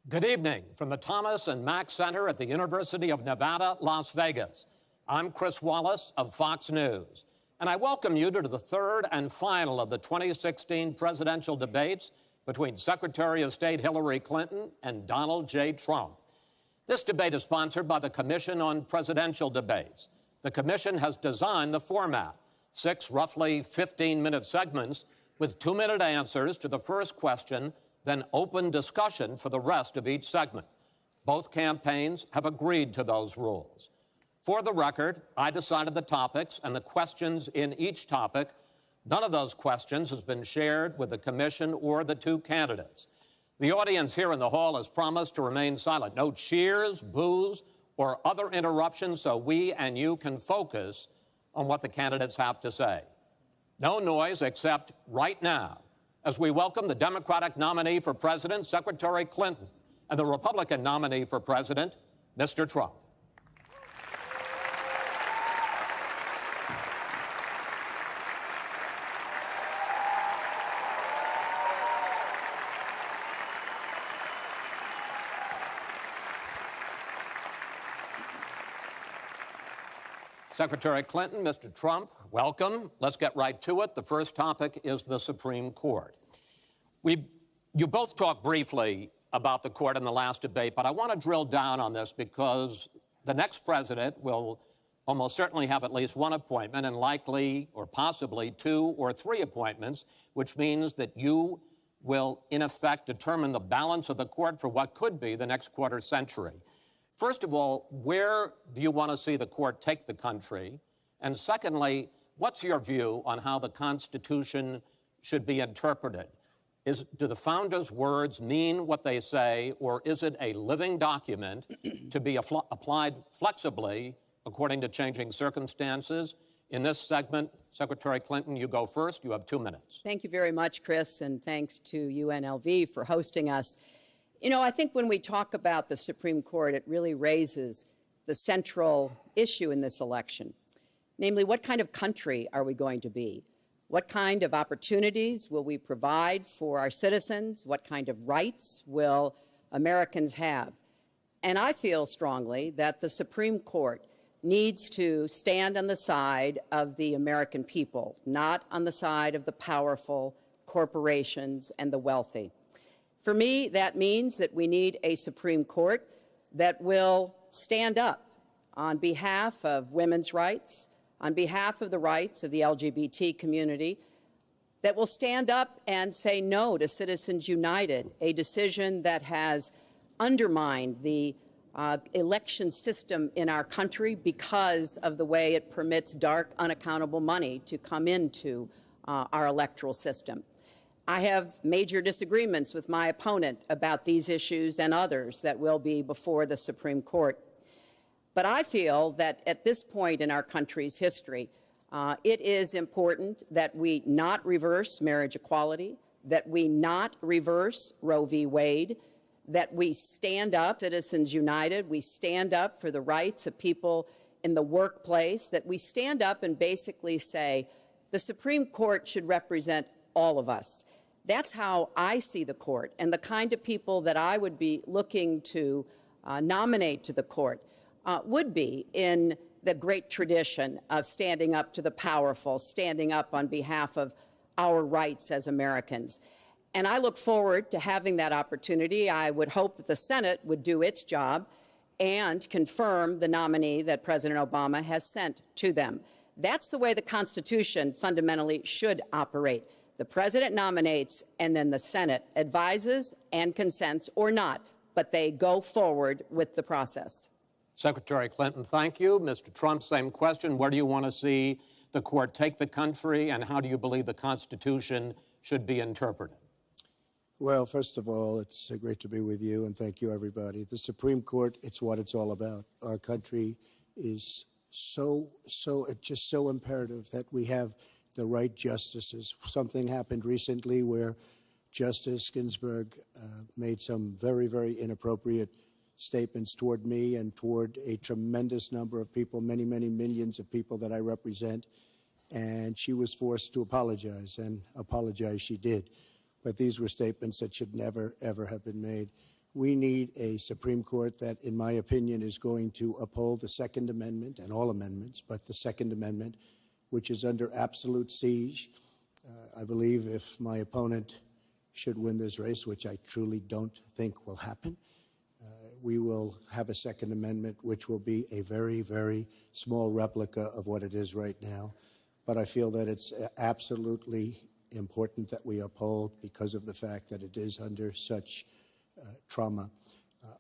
Good evening from the Thomas and Mack Center at the University of Nevada, Las Vegas. I'm Chris Wallace of Fox News, and I welcome you to the third and final of the 2016 presidential debates between Secretary of State Hillary Clinton and Donald J. Trump. This debate is sponsored by the Commission on Presidential Debates. The Commission has designed the format, 6 roughly 15-minute segments with 2-minute answers to the first question, then open discussion for the rest of each segment. Both campaigns have agreed to those rules. For the record, I decided the topics and the questions in each topic. None of those questions has been shared with the commission or the two candidates. The audience here in the hall has promised to remain silent. No cheers, boos, or other interruptions so we and you can focus on what the candidates have to say. No noise except right now, as we welcome the Democratic nominee for president, Secretary Clinton, and the Republican nominee for president, Mr. Trump. Secretary Clinton, Mr. Trump, welcome. Let's get right to it. The first topic is the Supreme Court. You both talked briefly about the court in the last debate, but I want to drill down on this because the next president will almost certainly have at least one appointment and likely or possibly 2 or 3 appointments, which means that you will, in effect, determine the balance of the court for what could be the next quarter century. First of all, where do you want to see the court take the country? And secondly, what's your view on how the Constitution should be interpreted? Do the founders' words mean what they say, or is it a living document to be applied flexibly according to changing circumstances? In this segment, Secretary Clinton, you go first. You have 2 minutes. Thank you very much, Chris, and thanks to UNLV for hosting us. You know, I think when we talk about the Supreme Court, it really raises the central issue in this election. Namely, what kind of country are we going to be? What kind of opportunities will we provide for our citizens? What kind of rights will Americans have? And I feel strongly that the Supreme Court needs to stand on the side of the American people, not on the side of the powerful, corporations, and the wealthy. For me, that means that we need a Supreme Court that will stand up on behalf of women's rights, on behalf of the rights of the LGBT community, that will stand up and say no to Citizens United, a decision that has undermined the election system in our country because of the way it permits dark, unaccountable money to come into our electoral system. I have major disagreements with my opponent about these issues and others that will be before the Supreme Court. But I feel that at this point in our country's history, it is important that we not reverse marriage equality, that we not reverse Roe v. Wade, that we stand up, Citizens United, we stand up for the rights of people in the workplace, that we stand up and basically say the Supreme Court should represent all of us. That's how I see the court, and the kind of people that I would be looking to nominate to the court would be in the great tradition of standing up to the powerful, standing up on behalf of our rights as Americans. And I look forward to having that opportunity. I would hope that the Senate would do its job and confirm the nominee that President Obama has sent to them. That's the way the Constitution fundamentally should operate. The president nominates, and then the Senate advises and consents or not, but they go forward with the process. Secretary Clinton, thank you. Mr. Trump, same question. Where do you want to see the court take the country, and how do you believe the Constitution should be interpreted? Well, first of all, it's great to be with you, and thank you, everybody. The Supreme Court, it's what it's all about. Our country is it's just so imperative that we have the right justices. Something happened recently where Justice Ginsburg made some very, very inappropriate statements toward me and toward a tremendous number of people, many, many millions of people that I represent. And she was forced to apologize, and apologize she did. But these were statements that should never, ever have been made. We need a Supreme Court that, in my opinion, is going to uphold the Second Amendment and all amendments, but the Second Amendment, which is under absolute siege. I believe if my opponent should win this race, which I truly don't think will happen, we will have a Second Amendment which will be a very, very small replica of what it is right now. But I feel that it's absolutely important that we uphold because of the fact that it is under such trauma.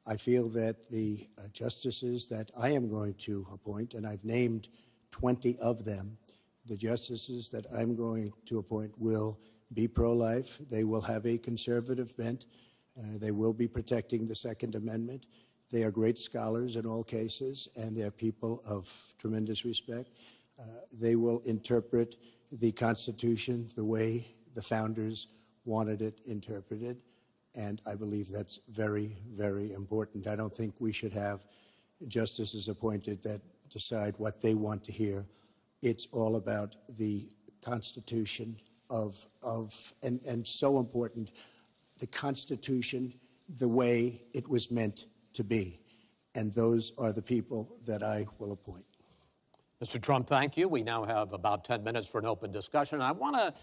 I feel that the justices that I am going to appoint, and I've named 20 of them, the justices that I'm going to appoint will be pro-life. They will have a conservative bent. They will be protecting the Second Amendment. They are great scholars in all cases, and they're people of tremendous respect. They will interpret the Constitution the way the founders wanted it interpreted, and I believe that's very, very important. I don't think we should have justices appointed that decide what they want to hear. It's all about the Constitution and so important, the Constitution the way it was meant to be. And those are the people that I will appoint. Mr. Trump, thank you. We now have about 10 minutes for an open discussion. I want to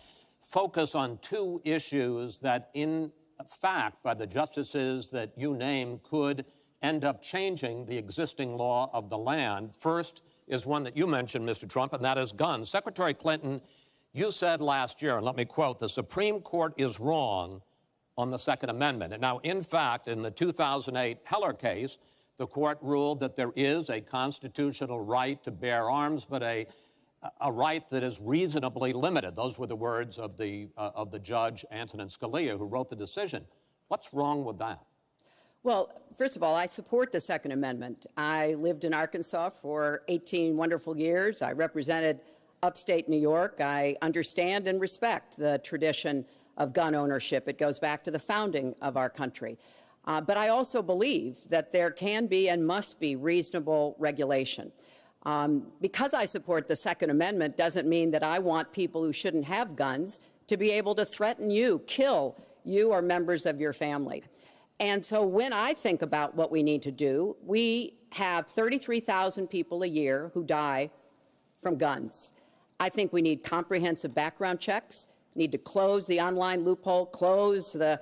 focus on two issues that, in fact, by the justices that you name, could end up changing the existing law of the land. First is one that you mentioned, Mr. Trump, and that is guns. Secretary Clinton, you said last year, and let me quote, "The Supreme Court is wrong on the Second Amendment." And now, in fact, in the 2008 Heller case, the court ruled that there is a constitutional right to bear arms, but a right that is reasonably limited. Those were the words of the judge, Antonin Scalia, who wrote the decision. What's wrong with that? Well, first of all, I support the Second Amendment. I lived in Arkansas for 18 wonderful years. I represented upstate New York. I understand and respect the tradition of gun ownership. It goes back to the founding of our country. But I also believe that there can be and must be reasonable regulation. Because I support the Second Amendment doesn't mean that I want people who shouldn't have guns to be able to threaten you, kill you or members of your family. And so when I think about what we need to do, we have 33,000 people a year who die from guns. I think we need comprehensive background checks, need to close the online loophole, close the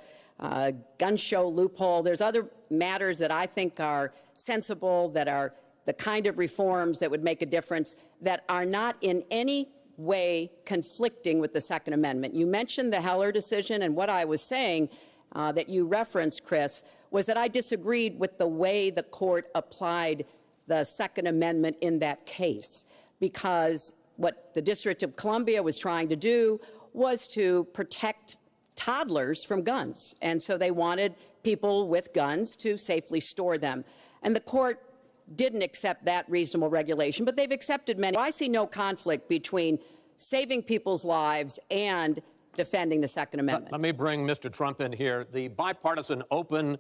gun show loophole. There's other matters that I think are sensible, that are the kind of reforms that would make a difference, that are not in any way conflicting with the Second Amendment. You mentioned the Heller decision, and what I was saying that you referenced, Chris, was that I disagreed with the way the court applied the Second Amendment in that case, because what the District of Columbia was trying to do was to protect toddlers from guns. And so they wanted people with guns to safely store them. And the court didn't accept that reasonable regulation, but they've accepted many. I see no conflict between saving people's lives and defending the Second Amendment. Let me bring Mr. Trump in here. The Bipartisan Open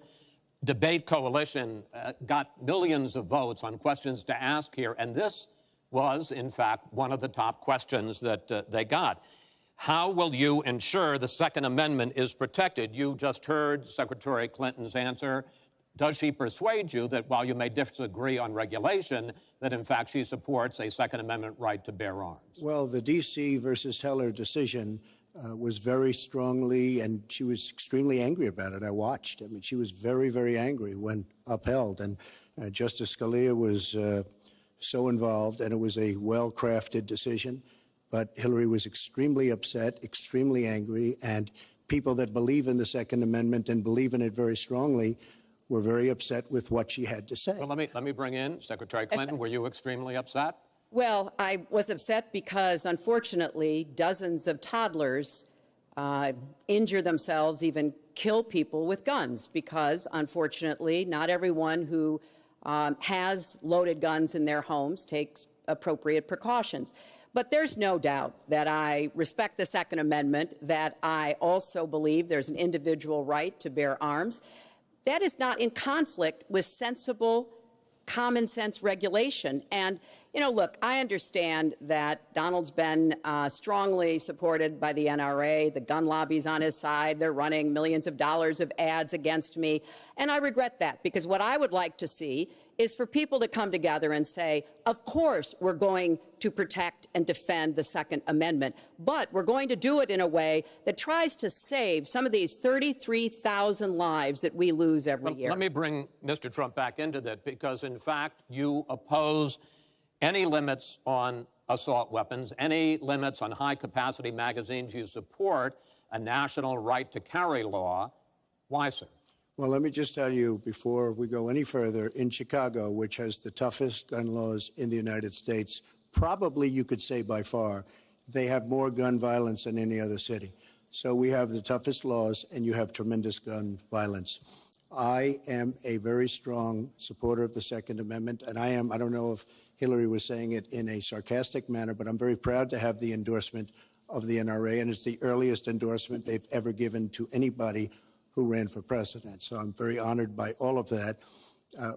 Debate Coalition got millions of votes on questions to ask here, and this was, in fact, one of the top questions that they got. How will you ensure the Second Amendment is protected? You just heard Secretary Clinton's answer. Does she persuade you that while you may disagree on regulation, that in fact she supports a Second Amendment right to bear arms? Well, the D.C. versus Heller decision was very strongly, and she was extremely angry about it. I watched. I mean, she was very, very angry when upheld. And Justice Scalia was so involved, and it was a well-crafted decision. But Hillary was extremely upset, extremely angry, and people that believe in the Second Amendment and believe in it very strongly were very upset with what she had to say. Well, let me bring in Secretary Clinton. Were you extremely upset? Well, I was upset because, unfortunately, dozens of toddlers injure themselves, even kill people with guns, because, unfortunately, not everyone who has loaded guns in their homes takes appropriate precautions. But there's no doubt that I respect the Second Amendment, that I also believe there's an individual right to bear arms. That is not in conflict with sensible common sense regulation. And, you know, look, I understand that Donald's been strongly supported by the NRA. The gun lobby's on his side. They're running millions of dollars of ads against me. And I regret that, because what I would like to see is for people to come together and say, of course, we're going to protect and defend the Second Amendment, but we're going to do it in a way that tries to save some of these 33,000 lives that we lose every year. Let me bring Mr. Trump back into that, because, in fact, you oppose any limits on assault weapons, any limits on high-capacity magazines. You support a national right-to-carry law. Why, sir? Well, let me just tell you, before we go any further, in Chicago, which has the toughest gun laws in the United States, probably you could say by far, they have more gun violence than any other city. So we have the toughest laws, and you have tremendous gun violence. I am a very strong supporter of the Second Amendment, and I don't know if Hillary was saying it in a sarcastic manner, but I'm very proud to have the endorsement of the NRA, and it's the earliest endorsement they've ever given to anybody who ran for president. So I'm very honored by all of that.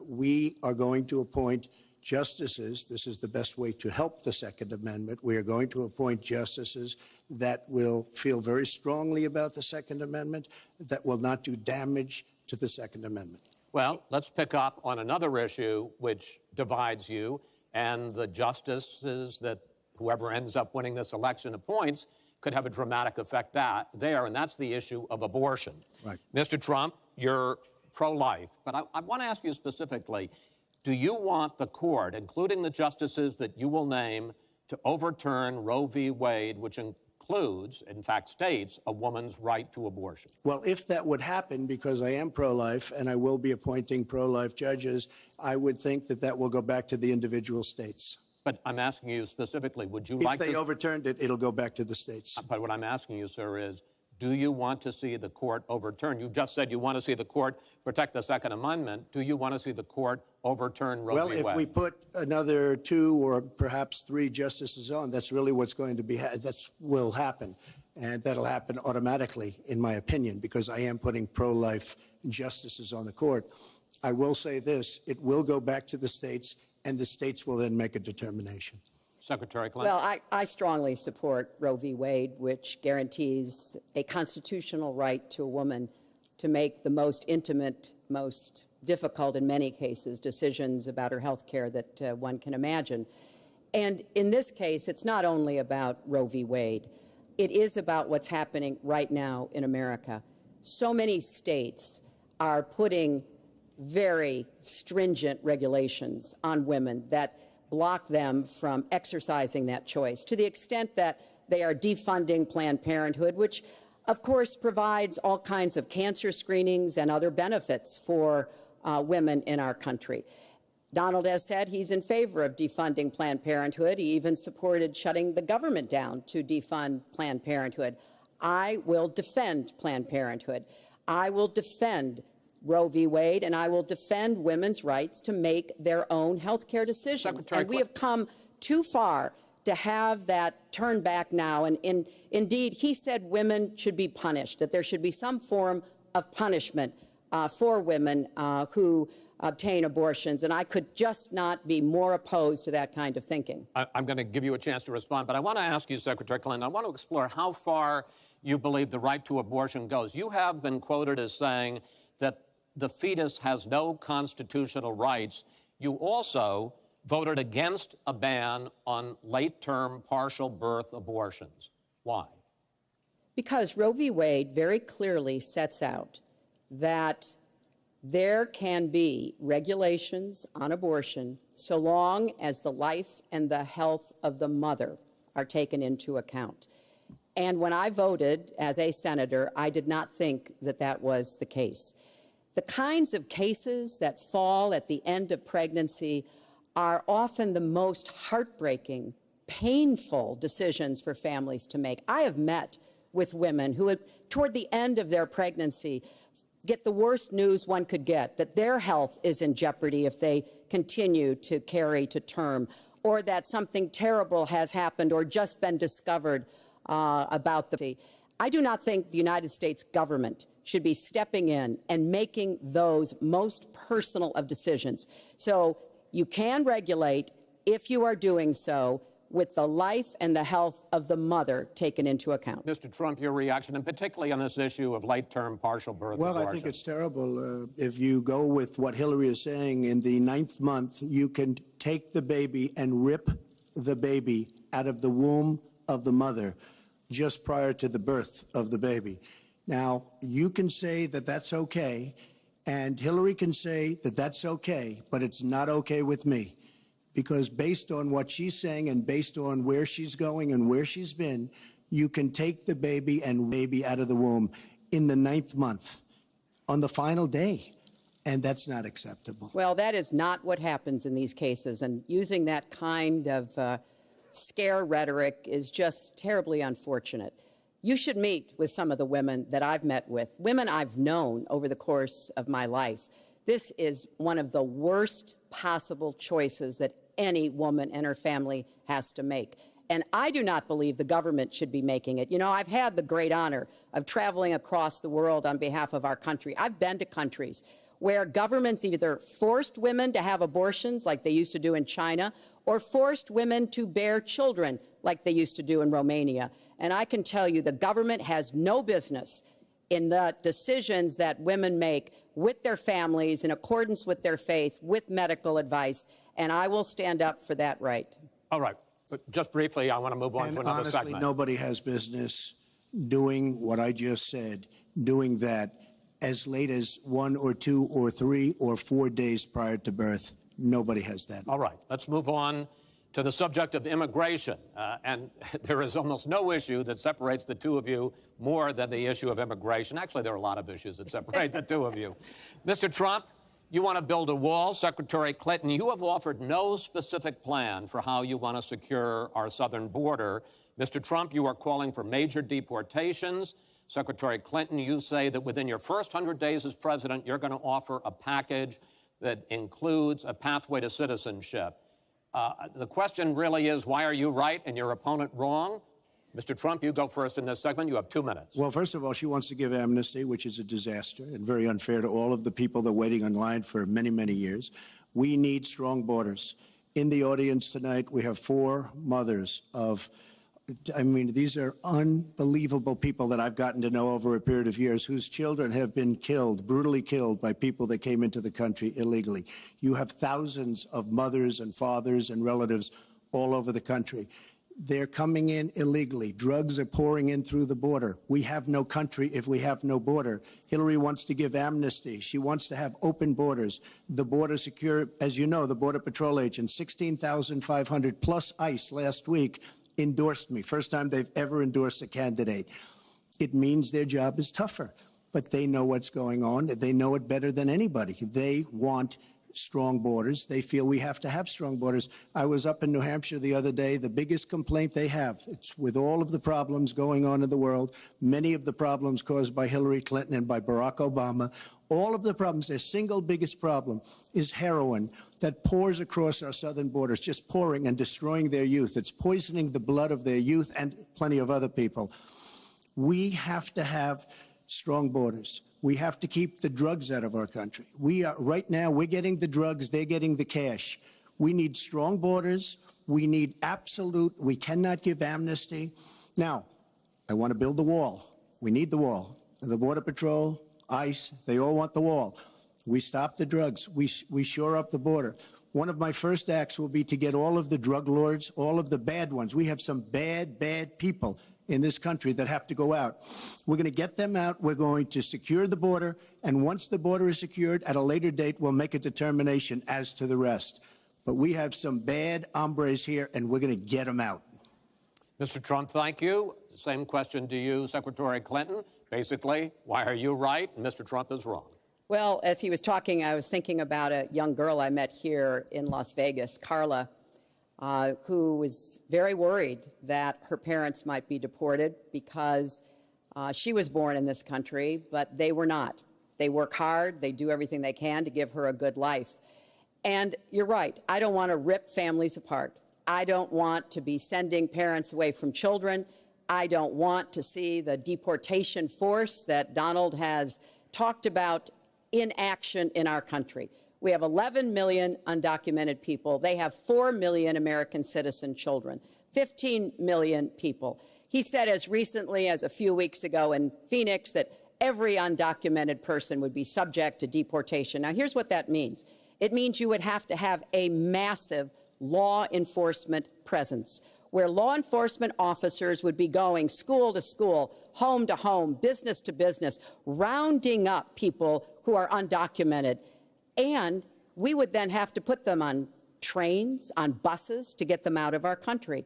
We are going to appoint justices. This is the best way to help the Second Amendment. We are going to appoint justices that will feel very strongly about the Second Amendment, that will not do damage to the Second Amendment. Well, let's pick up on another issue which divides you and the justices that whoever ends up winning this election appoints could have a dramatic effect there, and that's the issue of abortion. Right. Mr. Trump, you're pro-life, but I want to ask you specifically, do you want the court, including the justices that you will name, to overturn Roe v. Wade, which includes, in fact, states a woman's right to abortion? Well, if that would happen, because I am pro-life and I will be appointing pro-life judges, I would think that that will go back to the individual states. But I'm asking you specifically, would you like to... If they overturned it, it'll go back to the states. But what I'm asking you, sir, is do you want to see the court overturn? You just said you want to see the court protect the Second Amendment. Do you want to see the court overturn Roe v. Wade? Well, if we put another 2 or perhaps 3 justices on, that's really what's going to be, that will happen. And that'll happen automatically, in my opinion, because I am putting pro-life justices on the court. I will say this, it will go back to the states, and the states will then make a determination. Secretary Clinton. Well, I strongly support Roe v. Wade, which guarantees a constitutional right to a woman to make the most intimate, most difficult, in many cases, decisions about her health care that one can imagine. And in this case, it's not only about Roe v. Wade. It is about what's happening right now in America. So many states are putting very stringent regulations on women that block them from exercising that choice, to the extent that they are defunding Planned Parenthood, which, of course, provides all kinds of cancer screenings and other benefits for women in our country. Donald has said he's in favor of defunding Planned Parenthood. He even supported shutting the government down to defund Planned Parenthood. I will defend Planned Parenthood. I will defend Roe v. Wade, and I will defend women's rights to make their own health care decisions. And we have come too far to have that turned back now. And indeed, he said women should be punished, that there should be some form of punishment for women who obtain abortions. And I could just not be more opposed to that kind of thinking. I'm going to give you a chance to respond, but I want to ask you, Secretary Clinton, I want to explore how far you believe the right to abortion goes. You have been quoted as saying that the fetus has no constitutional rights. You also voted against a ban on late-term partial birth abortions. Why? Because Roe v. Wade very clearly sets out that there can be regulations on abortion so long as the life and the health of the mother are taken into account. And when I voted as a senator, I did not think that that was the case. The kinds of cases that fall at the end of pregnancy are often the most heartbreaking, painful decisions for families to make. I have met with women who, toward the end of their pregnancy, get the worst news one could get, that their health is in jeopardy if they continue to carry to term, or that something terrible has happened or just been discovered about the... I do not think the United States government should be stepping in and making those most personal of decisions. So You can regulate if you are doing so with the life and the health of the mother taken into account. Mr. Trump, your reaction, and particularly on this issue of late-term partial birth Well, abortion. I think it's terrible. If you go with what Hillary is saying, in the 9th month, you can take the baby and rip the baby out of the womb of the mother just prior to the birth of the baby. Now, you can say that that's okay, and Hillary can say that that's okay, but it's not okay with me. Because based on what she's saying and based on where she's going and where she's been, you can take the baby and baby out of the womb in the 9th month on the final day. And that's not acceptable. Well, that is not what happens in these cases. And using that kind of scare rhetoric is just terribly unfortunate. You should meet with some of the women that I've met with, women I've known over the course of my life. This is one of the worst possible choices that any woman and her family has to make. And I do not believe the government should be making it. You know, I've had the great honor of traveling across the world on behalf of our country. I've been to countries where governments either forced women to have abortions like they used to do in China, or forced women to bear children like they used to do in Romania. And I can tell you the government has no business in the decisions that women make with their families in accordance with their faith, with medical advice, and I will stand up for that right. All right. But just briefly, I want to move on to another honestly, segment. Nobody has business doing what I just said, doing that as late as 1 or 2 or 3 or 4 days prior to birth. Nobody has that. All right. Let's move on to the subject of immigration. And there is almost no issue that separates the two of you more than the issue of immigration. Actually, there are a lot of issues that separate the two of you. Mr. Trump, you want to build a wall. Secretary Clinton, you have offered no specific plan for how you want to secure our southern border. Mr. Trump, you are calling for major deportations. Secretary Clinton, you say that within your first 100 days as president, you're going to offer a package that includes a pathway to citizenship. The question really is, why are you right and your opponent wrong? Mr. Trump, you go first in this segment. You have 2 minutes. Well, first of all, she wants to give amnesty, which is a disaster and very unfair to all of the people that are waiting in line for many, many years. We need strong borders. In the audience tonight, we have 4 mothers of, I mean, these are unbelievable people that I've gotten to know over a period of years whose children have been killed, brutally killed by people that came into the country illegally. You have thousands of mothers and fathers and relatives all over the country. They're coming in illegally. Drugs are pouring in through the border. We have no country if we have no border. Hillary wants to give amnesty. She wants to have open borders. The border secure, as you know, the Border Patrol agents, 16,500 plus ICE last week endorsed me. First time they've ever endorsed a candidate. It means their job is tougher, but they know what's going on. They know it better than anybody. They want strong borders. They feel we have to have strong borders. I was up in New Hampshire the other day. The biggest complaint they have, it's with all of the problems going on in the world, many of the problems caused by Hillary Clinton and by Barack Obama, all of the problems, their single biggest problem is heroin that pours across our southern borders, just pouring and destroying their youth. It's poisoning the blood of their youth and plenty of other people. We have to have strong borders. We have to keep the drugs out of our country. Right now, we're getting the drugs, they're getting the cash. We need strong borders. We need we cannot give amnesty. Now, I want to build the wall. We need the wall. The Border Patrol, ICE, they all want the wall. We stop the drugs. We shore up the border. One of my first acts will be to get all of the drug lords, all of the bad ones. We have some bad, bad people in this country that have to go out. We're going to get them out. We're going to secure the border. And once the border is secured, at a later date, we'll make a determination as to the rest. But we have some bad hombres here, and we're going to get them out. Mr. Trump, thank you. Same question to you, Secretary Clinton. Basically, why are you right and Mr. Trump is wrong? Well, as he was talking, I was thinking about a young girl I met here in Las Vegas, Carla, who was very worried that her parents might be deported because she was born in this country, but they were not. They work hard. They do everything they can to give her a good life. And you're right. I don't want to rip families apart. I don't want to be sending parents away from children. I don't want to see the deportation force that Donald has talked about in action in our country. We have 11 million undocumented people. They have 4 million American citizen children, 15 million people. He said as recently as a few weeks ago in Phoenix that every undocumented person would be subject to deportation. Now, here's what that means. It means you would have to have a massive law enforcement presence, where law enforcement officers would be going school to school, home to home, business to business, rounding up people who are undocumented. And we would then have to put them on trains, on buses to get them out of our country.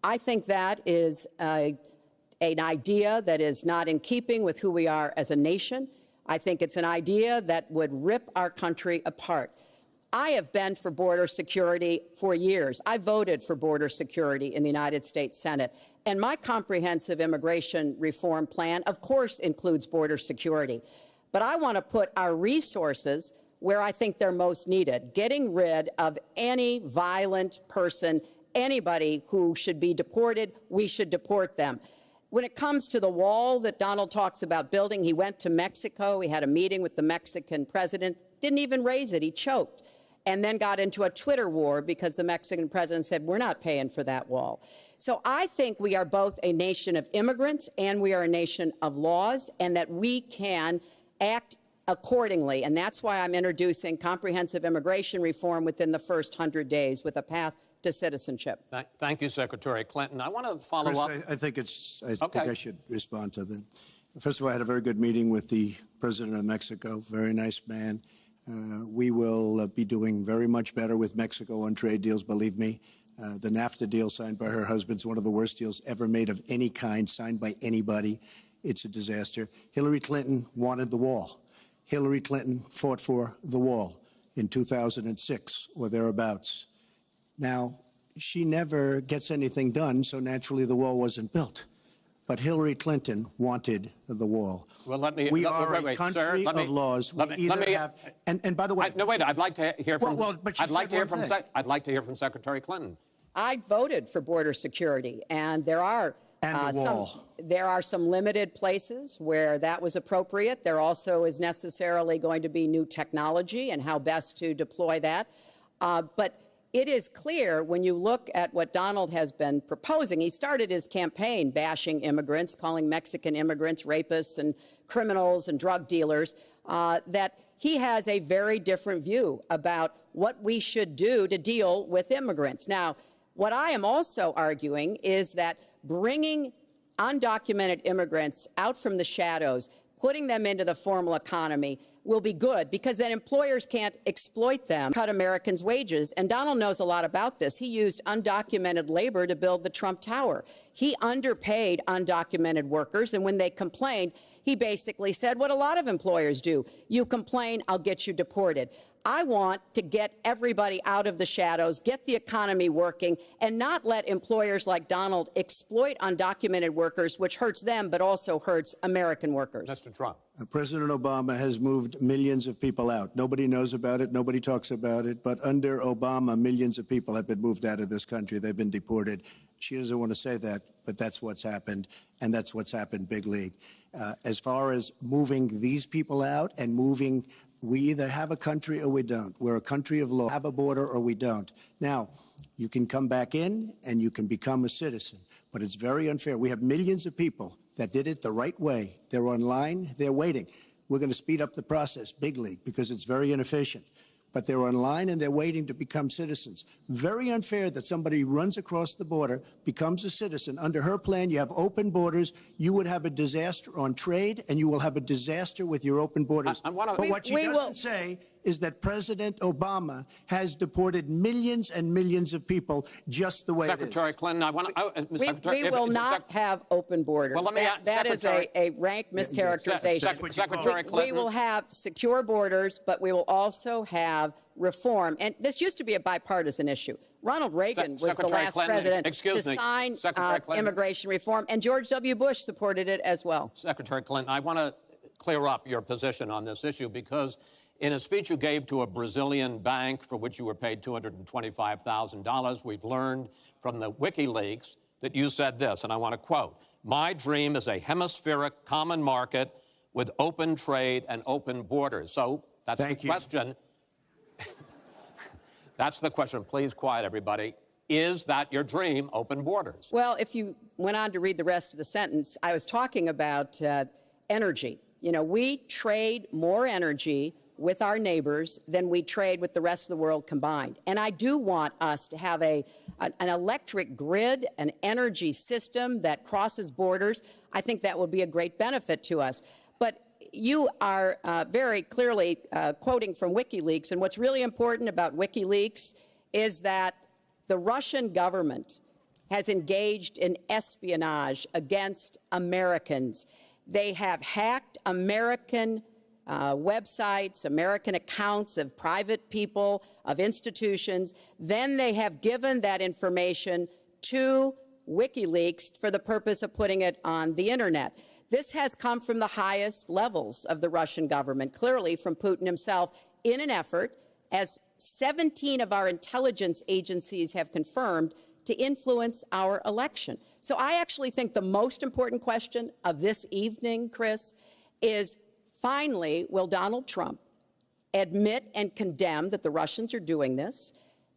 I think that is an idea that is not in keeping with who we are as a nation. I think it's an idea that would rip our country apart. I have been for border security for years. I voted for border security in the United States Senate. And my comprehensive immigration reform plan, of course, includes border security. But I want to put our resources where I think they're most needed, getting rid of any violent person, anybody who should be deported. We should deport them. When it comes to the wall that Donald talks about building, he went to Mexico. He had a meeting with the Mexican president, didn't even raise it. He choked, and then got into a Twitter war because the Mexican president said, we're not paying for that wall. So I think we are both a nation of immigrants and we are a nation of laws, and that we can act accordingly. And that's why I'm introducing comprehensive immigration reform within the first 100 days with a path to citizenship. Thank you, Secretary Clinton. I want to follow up. I think I should respond to that. First of all, I had a very good meeting with the president of Mexico, very nice man. We will be doing very much better with Mexico on trade deals, believe me. The NAFTA deal signed by her husband is one of the worst deals ever made of any kind, signed by anybody. It's a disaster. Hillary Clinton wanted the wall. Hillary Clinton fought for the wall in 2006 or thereabouts. Now, she never gets anything done, so naturally the wall wasn't built. But Hillary Clinton wanted the wall. Well, we are a country of laws. And by the way, no, wait. I'd like to hear from. I'd like to hear from Secretary Clinton. I voted for border security, and there are some limited places where that was appropriate. There also is necessarily going to be new technology and how best to deploy that. But it is clear when you look at what Donald has been proposing. He started his campaign bashing immigrants, calling Mexican immigrants rapists and criminals and drug dealers, that he has a very different view about what we should do to deal with immigrants. Now, what I am also arguing is that bringing undocumented immigrants out from the shadows, putting them into the formal economy, will be good, because then employers can't exploit them, cut Americans' wages. And Donald knows a lot about this. He used undocumented labor to build the Trump Tower. He underpaid undocumented workers, and when they complained, he basically said what a lot of employers do. You complain, I'll get you deported. I want to get everybody out of the shadows, get the economy working, and not let employers like Donald exploit undocumented workers, which hurts them but also hurts American workers. Mr. Trump. President Obama has moved millions of people out. Nobody knows about it. Nobody talks about it. But under Obama, millions of people have been moved out of this country. They've been deported. She doesn't want to say that, but that's what's happened, and that's what's happened big league. As far as moving these people out and moving, we either have a country or we don't. We're a country of law, have a border or we don't. Now, you can come back in and you can become a citizen, but it's very unfair. We have millions of people that did it the right way. They're online, they're waiting. We're going to speed up the process, big league, because it's very inefficient. But they're online and they're waiting to become citizens. Very unfair that somebody runs across the border, becomes a citizen. Under her plan, you have open borders. You would have a disaster on trade, and you will have a disaster with your open borders. But what she doesn't say is that President Obama has deported millions and millions of people just the way it is. Secretary Clinton, I want to... we will not have open borders. Well, let me that is a rank mischaracterization. Secretary Clinton. We will have secure borders, but we will also have reform. And this used to be a bipartisan issue. Ronald Reagan was the last president to sign immigration reform, and George W. Bush supported it as well. Secretary Clinton, I want to clear up your position on this issue, because in a speech you gave to a Brazilian bank for which you were paid $225,000, we've learned from the WikiLeaks that you said this, and I want to quote, "My dream is a hemispheric common market with open trade and open borders." So that's the question. That's the question. Please quiet, everybody. Is that your dream, open borders? Well, if you went on to read the rest of the sentence, I was talking about energy. You know, we trade more energy with our neighbors than we trade with the rest of the world combined. And I do want us to have an electric grid, an energy system that crosses borders. I think that will be a great benefit to us. But you are very clearly quoting from WikiLeaks, and what's really important about WikiLeaks is that the Russian government has engaged in espionage against Americans. They have hacked American websites, American accounts of private people, of institutions. Then they have given that information to WikiLeaks for the purpose of putting it on the internet. This has come from the highest levels of the Russian government, clearly from Putin himself, in an effort, as 17 of our intelligence agencies have confirmed, to influence our election. So I actually think the most important question of this evening, Chris, is finally, will Donald Trump admit and condemn that the Russians are doing this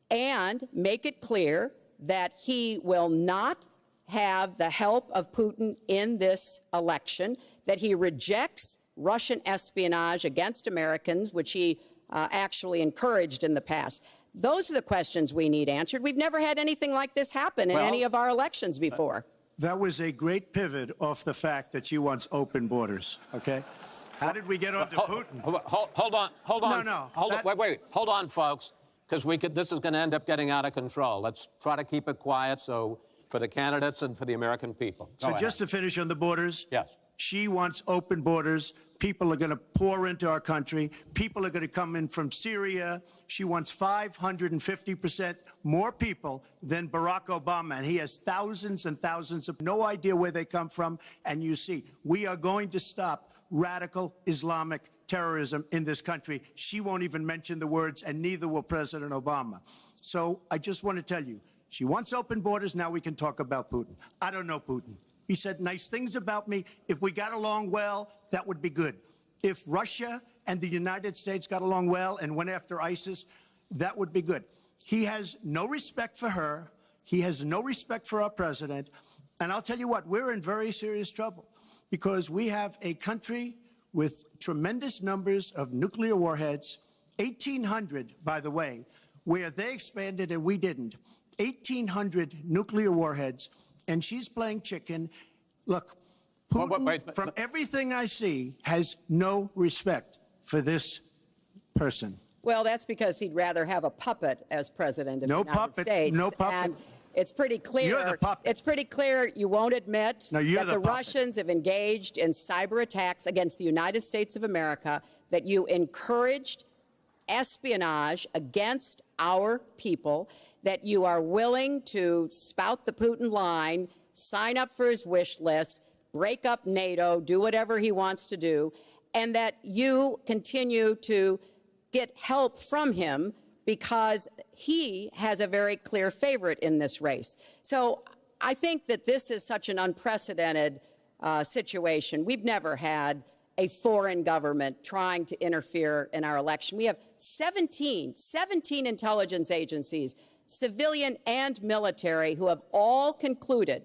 and make it clear that he will not have the help of Putin in this election, that he rejects Russian espionage against Americans, which he actually encouraged in the past? Those are the questions we need answered. We've never had anything like this happen in any of our elections before. That was a great pivot off the fact that she wants open borders, okay? How did we get onto Putin? Hold on. No. Wait. Hold on, folks, because this is going to end up getting out of control. Let's try to keep it quiet for the candidates and for the American people. So just to finish on the borders. Yes. She wants open borders. People are going to pour into our country. People are going to come in from Syria. She wants 550% more people than Barack Obama. And he has thousands and thousands of no idea where they come from. And you see, we are going to stop radical Islamic terrorism in this country. She won't even mention the words, and neither will President Obama. So I just want to tell you, she wants open borders. Now we can talk about Putin. I don't know Putin. He said nice things about me. If we got along well, that would be good. If Russia and the United States got along well and went after ISIS, that would be good. He has no respect for her. He has no respect for our president. And I'll tell you what, we're in very serious trouble because we have a country with tremendous numbers of nuclear warheads, 1,800, by the way, where they expanded and we didn't. 1,800 nuclear warheads. And she's playing chicken. Look, Putin, from everything I see, has no respect for this person. Well, that's because he'd rather have a puppet as president of the United States. No puppet. And it's pretty clear. You're the puppet. It's pretty clear you won't admit that the puppet. Russians have engaged in cyber attacks against the United States of America, that you encouraged espionage against our people, that you are willing to spout the Putin line, sign up for his wish list, break up NATO, do whatever he wants to do, and that you continue to get help from him because he has a very clear favorite in this race. So I think that this is such an unprecedented situation. We've never had a foreign government trying to interfere in our election. We have 17 intelligence agencies, civilian and military, who have all concluded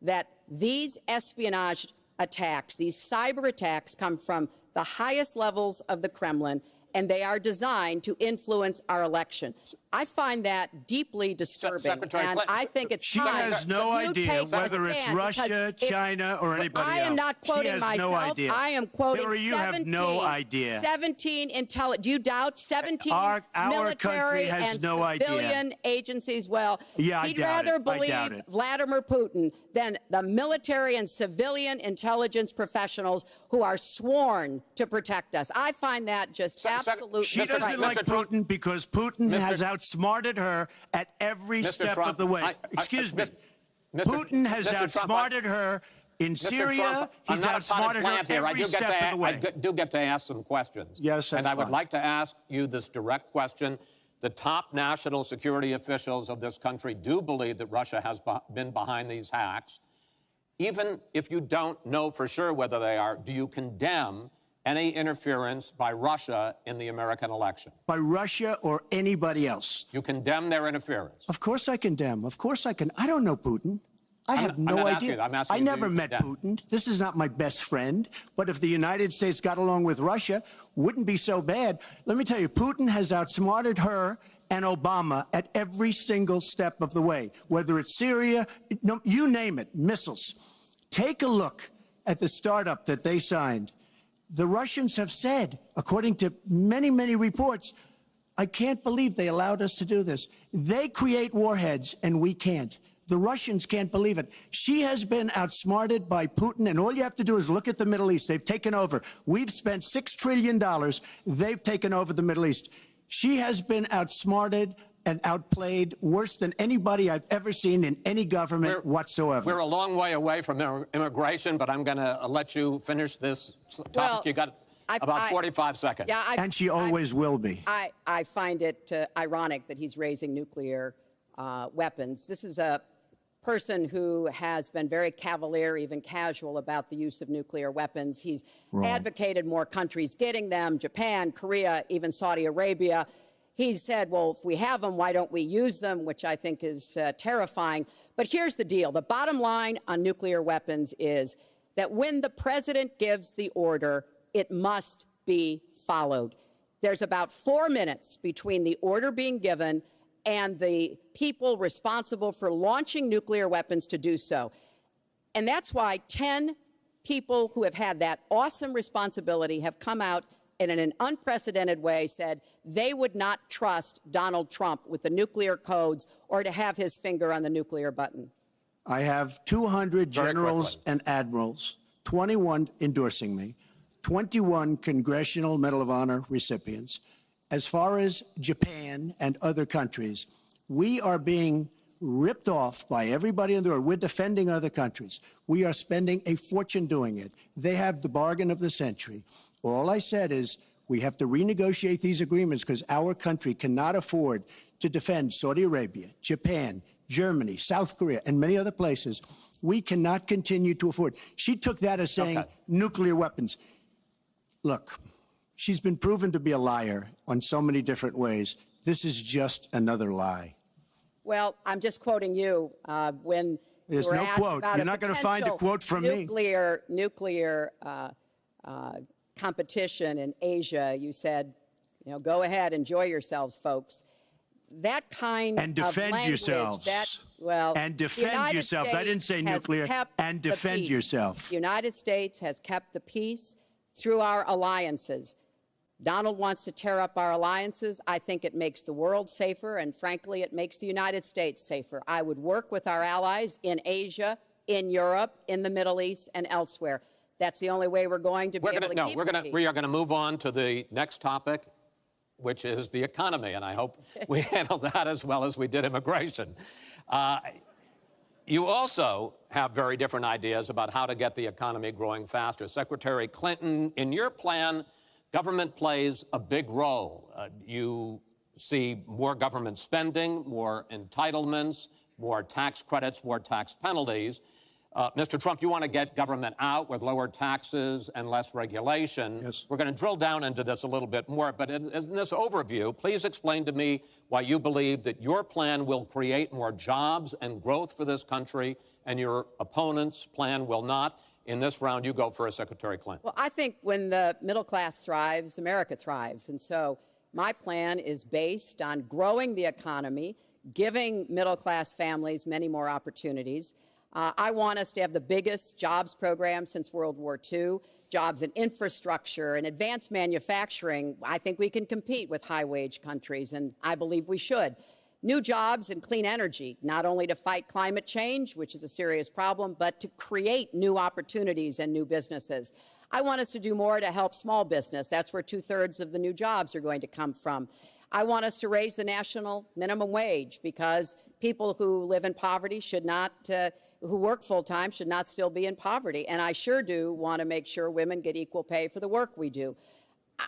that these espionage attacks, these cyber attacks, come from the highest levels of the Kremlin, and they are designed to influence our election. I find that deeply disturbing, and I think it's time. She has no idea whether it's Russia, China, or anybody else. I am not quoting myself. No idea. I am quoting Hillary, you 17. Have no idea. 17 intelligence. Do you doubt 17 our military has and no civilian idea. Agencies? Well, yeah, he'd rather believe it. Vladimir Putin than the military and civilian intelligence professionals who are sworn to protect us. I find that just absolutely. She doesn't like Putin because Putin has outsmarted her at every step of the way. Excuse me. Putin has outsmarted her in Syria. He's outsmarted her every step of the way. I do get to ask some questions. Yes, that's and I would fine. like to ask you this direct question. The top national security officials of this country do believe that Russia has been behind these hacks. Even if you don't know for sure whether they are, do you condemn any interference by Russia in the American election? By Russia or anybody else. You condemn their interference? Of course I condemn. Of course I can. I don't know Putin. I have no I'm not idea. asking you. I'm asking I you, never do you met condemn? Putin. This is not my best friend. But if the United States got along with Russia, wouldn't be so bad. Let me tell you, Putin has outsmarted her and Obama at every single step of the way, whether it's Syria, no, you name it, missiles. Take a look at the startup that they signed. The Russians have said, according to many, many reports, I can't believe they allowed us to do this. They create warheads and we can't. The Russians can't believe it. She has been outsmarted by Putin, and all you have to do is look at the Middle East. They've taken over. We've spent $6 trillion. They've taken over the Middle East. She has been outsmarted and outplayed worse than anybody I've ever seen in any government whatsoever. We're a long way away from immigration, but I'm going to let you finish this topic. Well, you got about 45 seconds. Yeah, and she always will be. I find it ironic that he's raising nuclear weapons. This is a person who has been very cavalier, even casual, about the use of nuclear weapons. He's advocated more countries getting them, Japan, Korea, even Saudi Arabia. He's said, well, if we have them, why don't we use them, which I think is terrifying. But here's the deal. The bottom line on nuclear weapons is that when the president gives the order, it must be followed. There's about 4 minutes between the order being given and the people responsible for launching nuclear weapons to do so. And that's why 10 people who have had that awesome responsibility have come out and in an unprecedented way said they would not trust Donald Trump with the nuclear codes or to have his finger on the nuclear button. I have 200 generals and admirals, 21 endorsing me, 21 Congressional Medal of Honor recipients. As far as Japan and other countries, we are being ripped off by everybody in the world. We're defending other countries. We are spending a fortune doing it. They have the bargain of the century. All I said is we have to renegotiate these agreements because our country cannot afford to defend Saudi Arabia, Japan, Germany, South Korea, and many other places. We cannot continue to afford. She took that as saying nuclear weapons. Look. She's been proven to be a liar on so many different ways. This is just another lie. Well, I'm just quoting you when there's you were no asked quote. about You're not going to find a quote from me. Nuclear competition in Asia. You said, you know, go ahead, enjoy yourselves, folks. That kind and defend of language, yourselves. And defend yourselves. I didn't say nuclear. And defend yourself. The United States has kept the peace through our alliances. Donald wants to tear up our alliances. I think it makes the world safer, and frankly, it makes the United States safer. I would work with our allies in Asia, in Europe, in the Middle East, and elsewhere. That's the only way we're going to be able to keep the peace. We are going to move on to the next topic, which is the economy, and I hope we handle that as well as we did immigration. You also have very different ideas about how to get the economy growing faster. Secretary Clinton, in your plan, government plays a big role. You see more government spending, more entitlements, more tax credits, more tax penalties. Mr. Trump, you want to get government out with lower taxes and less regulation. Yes. We're going to drill down into this a little bit more, but in this overview, please explain to me why you believe that your plan will create more jobs and growth for this country and your opponent's plan will not. In this round, you go first, Secretary Clinton. Well, I think when the middle class thrives, America thrives. And so my plan is based on growing the economy, giving middle class families many more opportunities. I want us to have the biggest jobs program since World War II, jobs in infrastructure and advanced manufacturing. I think we can compete with high-wage countries, and I believe we should. New jobs in clean energy, not only to fight climate change, which is a serious problem, but to create new opportunities and new businesses. I want us to do more to help small business. That's where 2/3 of the new jobs are going to come from. I want us to raise the national minimum wage because people who live in poverty should not, who work full-time should not still be in poverty. And I sure do want to make sure women get equal pay for the work we do.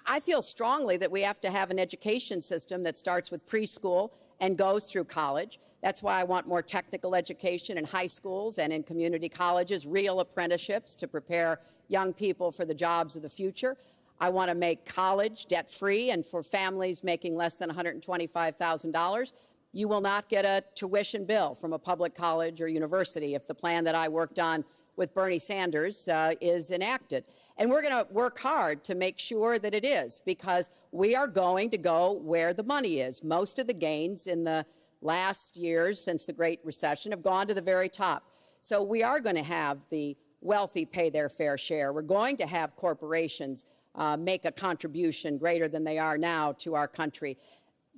I feel strongly that we have to have an education system that starts with preschool and goes through college. That's why I want more technical education in high schools and in community colleges, real apprenticeships to prepare young people for the jobs of the future. I want to make college debt-free, and for families making less than $125,000, you will not get a tuition bill from a public college or university if the plan that I worked on with Bernie Sanders is enacted. And we're going to work hard to make sure that it is, because we are going to go where the money is. Most of the gains in the last years since the Great Recession have gone to the very top. So we are going to have the wealthy pay their fair share. We're going to have corporations make a contribution greater than they are now to our country.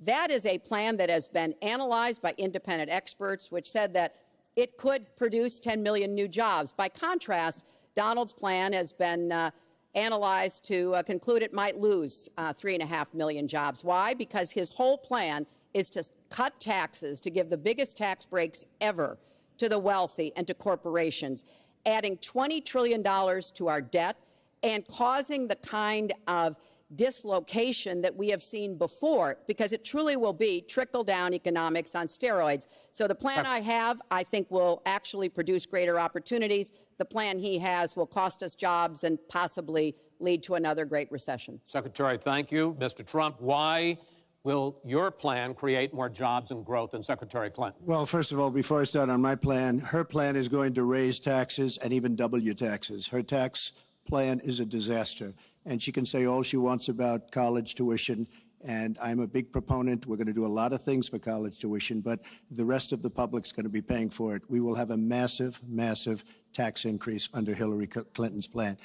That is a plan that has been analyzed by independent experts, which said that it could produce 10 million new jobs. By contrast, Donald's plan has been analyzed to conclude it might lose 3.5 million jobs. Why? Because his whole plan is to cut taxes, to give the biggest tax breaks ever to the wealthy and to corporations, adding $20 trillion to our debt and causing the kind of dislocation that we have seen before, because it truly will be trickle-down economics on steroids. So the plan I have, I think, will actually produce greater opportunities. The plan he has will cost us jobs and possibly lead to another Great Recession. Secretary, thank you. Mr. Trump, why will your plan create more jobs and growth than Secretary Clinton? Well, first of all, before I start on my plan, her plan is going to raise taxes and even double your taxes. Her tax plan is a disaster. And she can say all she wants about college tuition, and I'm a big proponent. We're going to do a lot of things for college tuition, but the rest of the public's going to be paying for it. We will have a massive, massive tax increase under Hillary Clinton's plan.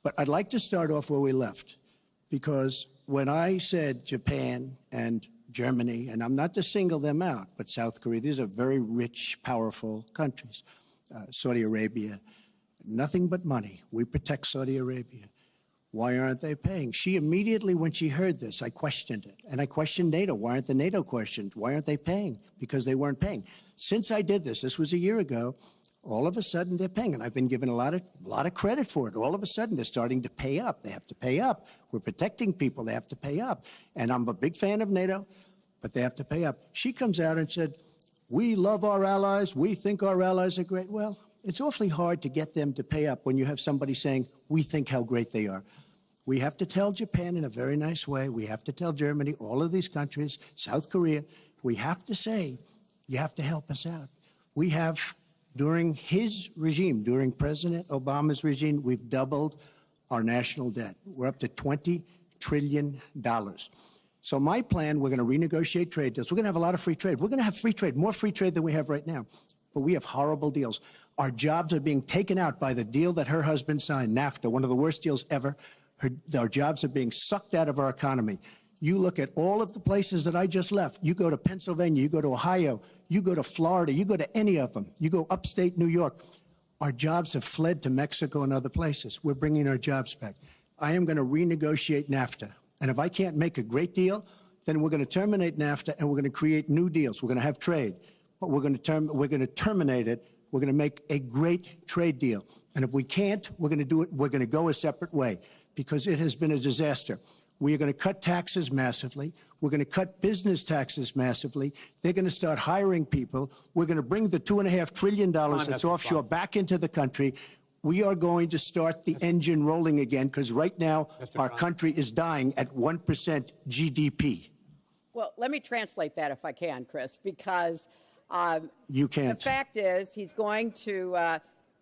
But I'd like to start off where we left, because when I said Japan and Germany, and I'm not to single them out, but South Korea, these are very rich, powerful countries. Saudi Arabia, nothing but money. We protect Saudi Arabia. Why aren't they paying? She immediately, when she heard this, I questioned it. And I questioned NATO. Why aren't the NATO questions? Why aren't they paying? Because they weren't paying. Since I did this was a year ago, all of a sudden they're paying. And I've been given a lot of credit for it. All of a sudden they're starting to pay up. They have to pay up. We're protecting people. They have to pay up. And I'm a big fan of NATO, but they have to pay up. She comes out and said, we love our allies. We think our allies are great. Well, it's awfully hard to get them to pay up when you have somebody saying, we think how great they are. We have to tell Japan in a very nice way. We have to tell Germany, all of these countries, South Korea, we have to say, you have to help us out. We have, during his regime, during President Obama's regime, we've doubled our national debt. We're up to $20 trillion. So my plan, we're going to renegotiate trade deals. We're going to have a lot of free trade. We're going to have free trade, more free trade than we have right now. But we have horrible deals. Our jobs are being taken out by the deal that her husband signed, NAFTA, one of the worst deals ever. Our jobs are being sucked out of our economy. You look at all of the places that I just left. You go to Pennsylvania, you go to Ohio, you go to Florida, you go to any of them. You go upstate New York. Our jobs have fled to Mexico and other places. We're bringing our jobs back. I am going to renegotiate NAFTA. And if I can't make a great deal, then we're going to terminate NAFTA and we're going to create new deals. We're going to have trade, but we're going to terminate it. We're going to make a great trade deal. And if we can't, we're going to do it. We're going to go a separate way, because it has been a disaster. We are going to cut taxes massively. We're going to cut business taxes massively. They're going to start hiring people. We're going to bring the $2.5 trillion that's offshore back into the country. We are going to start the engine rolling again, because right now our country is dying at 1% GDP. Well, let me translate that if I can, Chris, because you can't. The fact is he's going to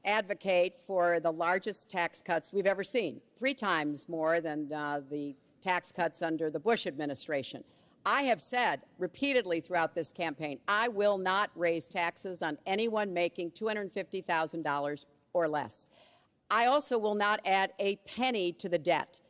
advocate for the largest tax cuts we've ever seen, 3 times more than the tax cuts under the Bush administration. I have said repeatedly throughout this campaign, I will not raise taxes on anyone making $250,000 or less. I also will not add a penny to the debt.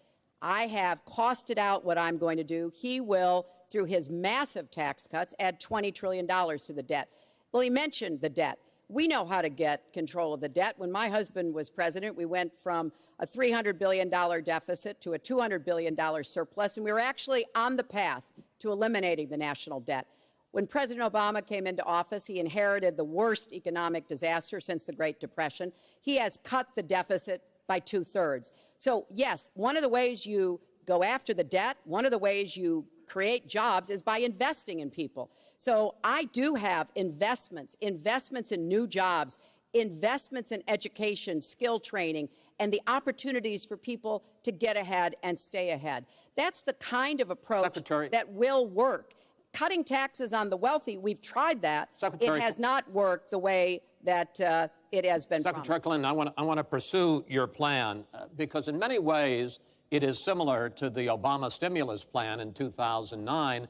I have costed out what I'm going to do. He will, through his massive tax cuts, add $20 trillion to the debt. Well, he mentioned the debt. We know how to get control of the debt. When my husband was president, we went from a $300 billion deficit to a $200 billion surplus, and we were actually on the path to eliminating the national debt. When President Obama came into office, he inherited the worst economic disaster since the Great Depression. He has cut the deficit by 2/3. So, yes, one of the ways you go after the debt, one of the ways you create jobs is by investing in people. So I do have investments in new jobs investments in education, skill training, and the opportunities for people to get ahead and stay ahead. That's the kind of approach that will work. Cutting taxes on the wealthy, we've tried that. It has not worked the way that it has been promised. Secretary Clinton, I want to pursue your plan because in many ways it is similar to the Obama stimulus plan in 2009,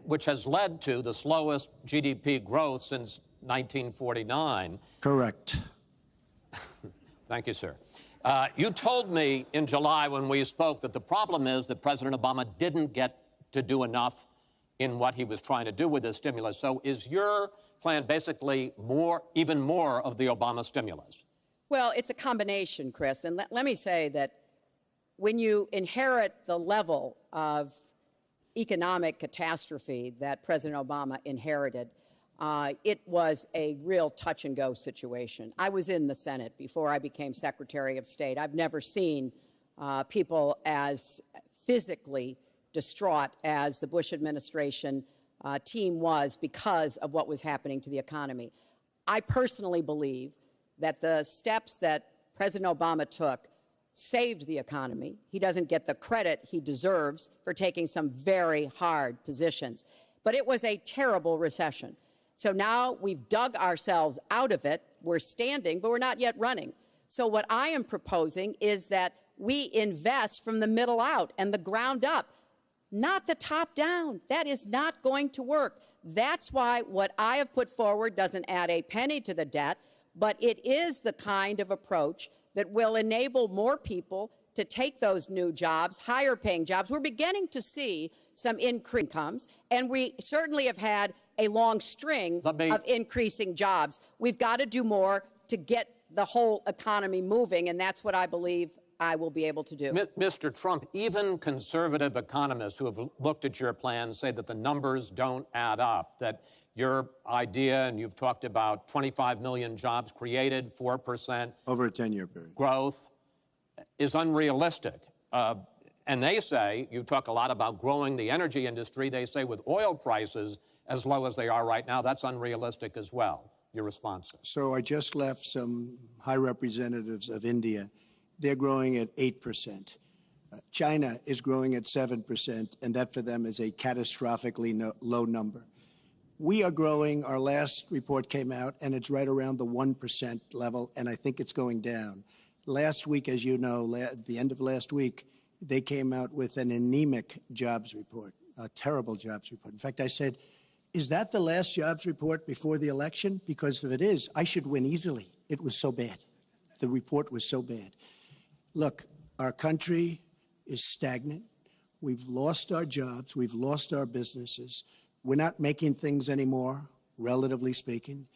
which has led to the slowest GDP growth since 1949. Correct. Thank you, sir. You told me in July when we spoke that the problem is that President Obama didn't get to do enough in what he was trying to do with this stimulus. So is your plan basically even more of the Obama stimulus? Well, it's a combination, Chris. And let me say that when you inherit the level of economic catastrophe that President Obama inherited, it was a real touch-and-go situation. I was in the Senate before I became Secretary of State. I've never seen people as physically distraught as the Bush administration team was because of what was happening to the economy. I personally believe that the steps that President Obama took saved the economy. He doesn't get the credit he deserves for taking some very hard positions. But it was a terrible recession. So now we've dug ourselves out of it. We're standing, but we're not yet running. So what I am proposing is that we invest from the middle out and the ground up, not the top down. That is not going to work. That's why what I have put forward doesn't add a penny to the debt, but it is the kind of approach that will enable more people to take those new jobs, higher paying jobs. We're beginning to see some increased incomes, and we certainly have had a long string of increasing jobs. We've got to do more to get the whole economy moving, and that's what I believe I will be able to do. Mr. Trump, even conservative economists who have looked at your plan say that the numbers don't add up, that your idea, and you've talked about 25 million jobs created, 4% over a 10-year period growth, is unrealistic. And they say, you talk a lot about growing the energy industry, they say with oil prices as low as they are right now, that's unrealistic as well. Your response? So I just left some high representatives of India. They're growing at 8%. China is growing at 7%, and that for them is a catastrophically low number. We are growing. Our last report came out, and it's right around the 1% level, and I think it's going down. Last week, as you know, at the end of last week, they came out with an anemic jobs report, a terrible jobs report. In fact, I said, is that the last jobs report before the election? Because if it is, I should win easily. It was so bad. The report was so bad. Look, our country is stagnant. We've lost our jobs. We've lost our businesses. We're not making things anymore, relatively speaking.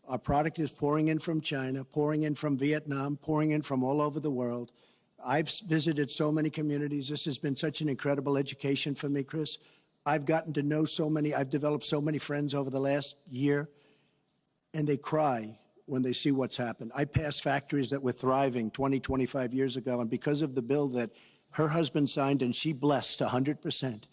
Our product is pouring in from China, pouring in from Vietnam, pouring in from all over the world. I've visited so many communities. This has been such an incredible education for me, Chris. I've gotten to know so many. I've developed so many friends over the last year, and they cry when they see what's happened. I passed factories that were thriving 20, 25 years ago, and because of the bill that her husband signed and she blessed 100%,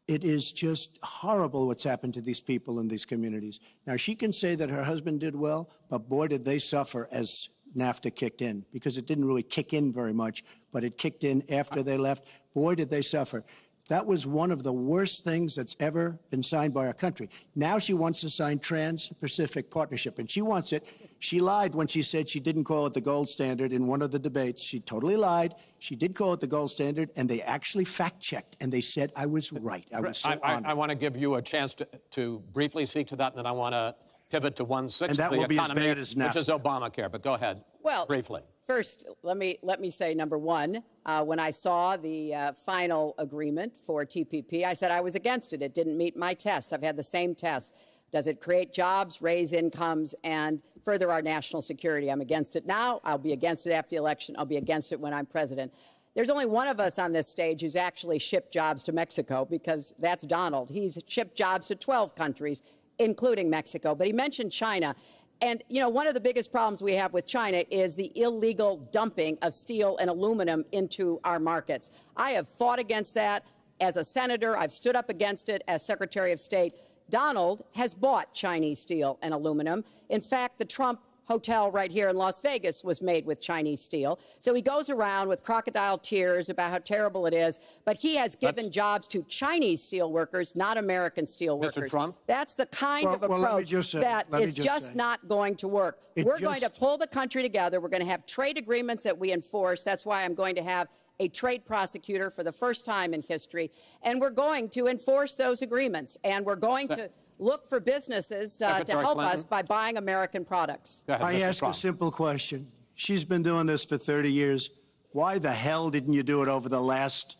it is just horrible what's happened to these people in these communities. Now, she can say that her husband did well, but boy, did they suffer as NAFTA kicked in, because it didn't really kick in very much, but it kicked in after they left. Boy, did they suffer. That was one of the worst things that's ever been signed by our country. Now she wants to sign Trans-Pacific Partnership, and she wants it. She lied when she said she didn't call it the gold standard in one of the debates. She totally lied. She did call it the gold standard, and they actually fact-checked, and they said I was right. I was so honored. I want to give you a chance to briefly speak to that, and then I want to pivot to 1/6 of the economy, be as bad as NAFTA, which is Obamacare. But go ahead, briefly. First, let me say, number one, when I saw the final agreement for TPP, I said I was against it. It didn't meet my tests. I've had the same tests. Does it create jobs, raise incomes, and further our national security? I'm against it now. I'll be against it after the election. I'll be against it when I'm president. There's only one of us on this stage who's actually shipped jobs to Mexico, because that's Donald. He's shipped jobs to 12 countries, including Mexico. But he mentioned China. And, you know, one of the biggest problems we have with China is the illegal dumping of steel and aluminum into our markets. I have fought against that as a senator. I've stood up against it as Secretary of State. Donald has bought Chinese steel and aluminum. In fact, the Trump hotel right here in Las Vegas was made with Chinese steel. So he goes around with crocodile tears about how terrible it is, but he has given jobs to Chinese steel workers, not American steel workers. Mr. Trump? That's the kind of approach that is just not going to work. We're going to pull the country together. We're going to have trade agreements that we enforce. That's why I'm going to have a trade prosecutor for the first time in history. And we're going to enforce those agreements. And we're going to look for businesses to help us by buying American products. I ask a simple question. She's been doing this for 30 years. Why the hell didn't you do it over the last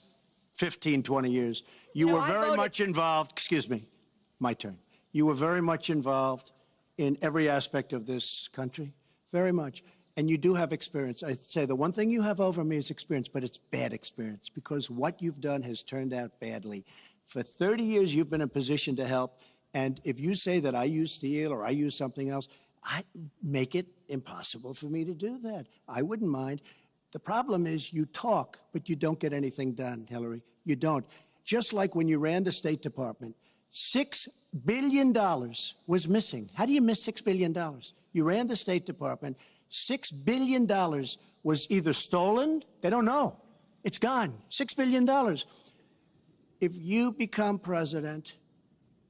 15, 20 years? You were very much involved. Excuse me, my turn. You were very much involved in every aspect of this country, very much. And you do have experience. I'd say the one thing you have over me is experience, but it's bad experience because what you've done has turned out badly. For 30 years, you've been in a position to help. And if you say that I use steel or I use something else, I make it impossible for me to do that. I wouldn't mind. The problem is you talk, but you don't get anything done, Hillary. You don't. Just like when you ran the State Department, $6 billion was missing. How do you miss $6 billion? You ran the State Department. $6 billion was either stolen, they don't know. It's gone. $6 billion. If you become president,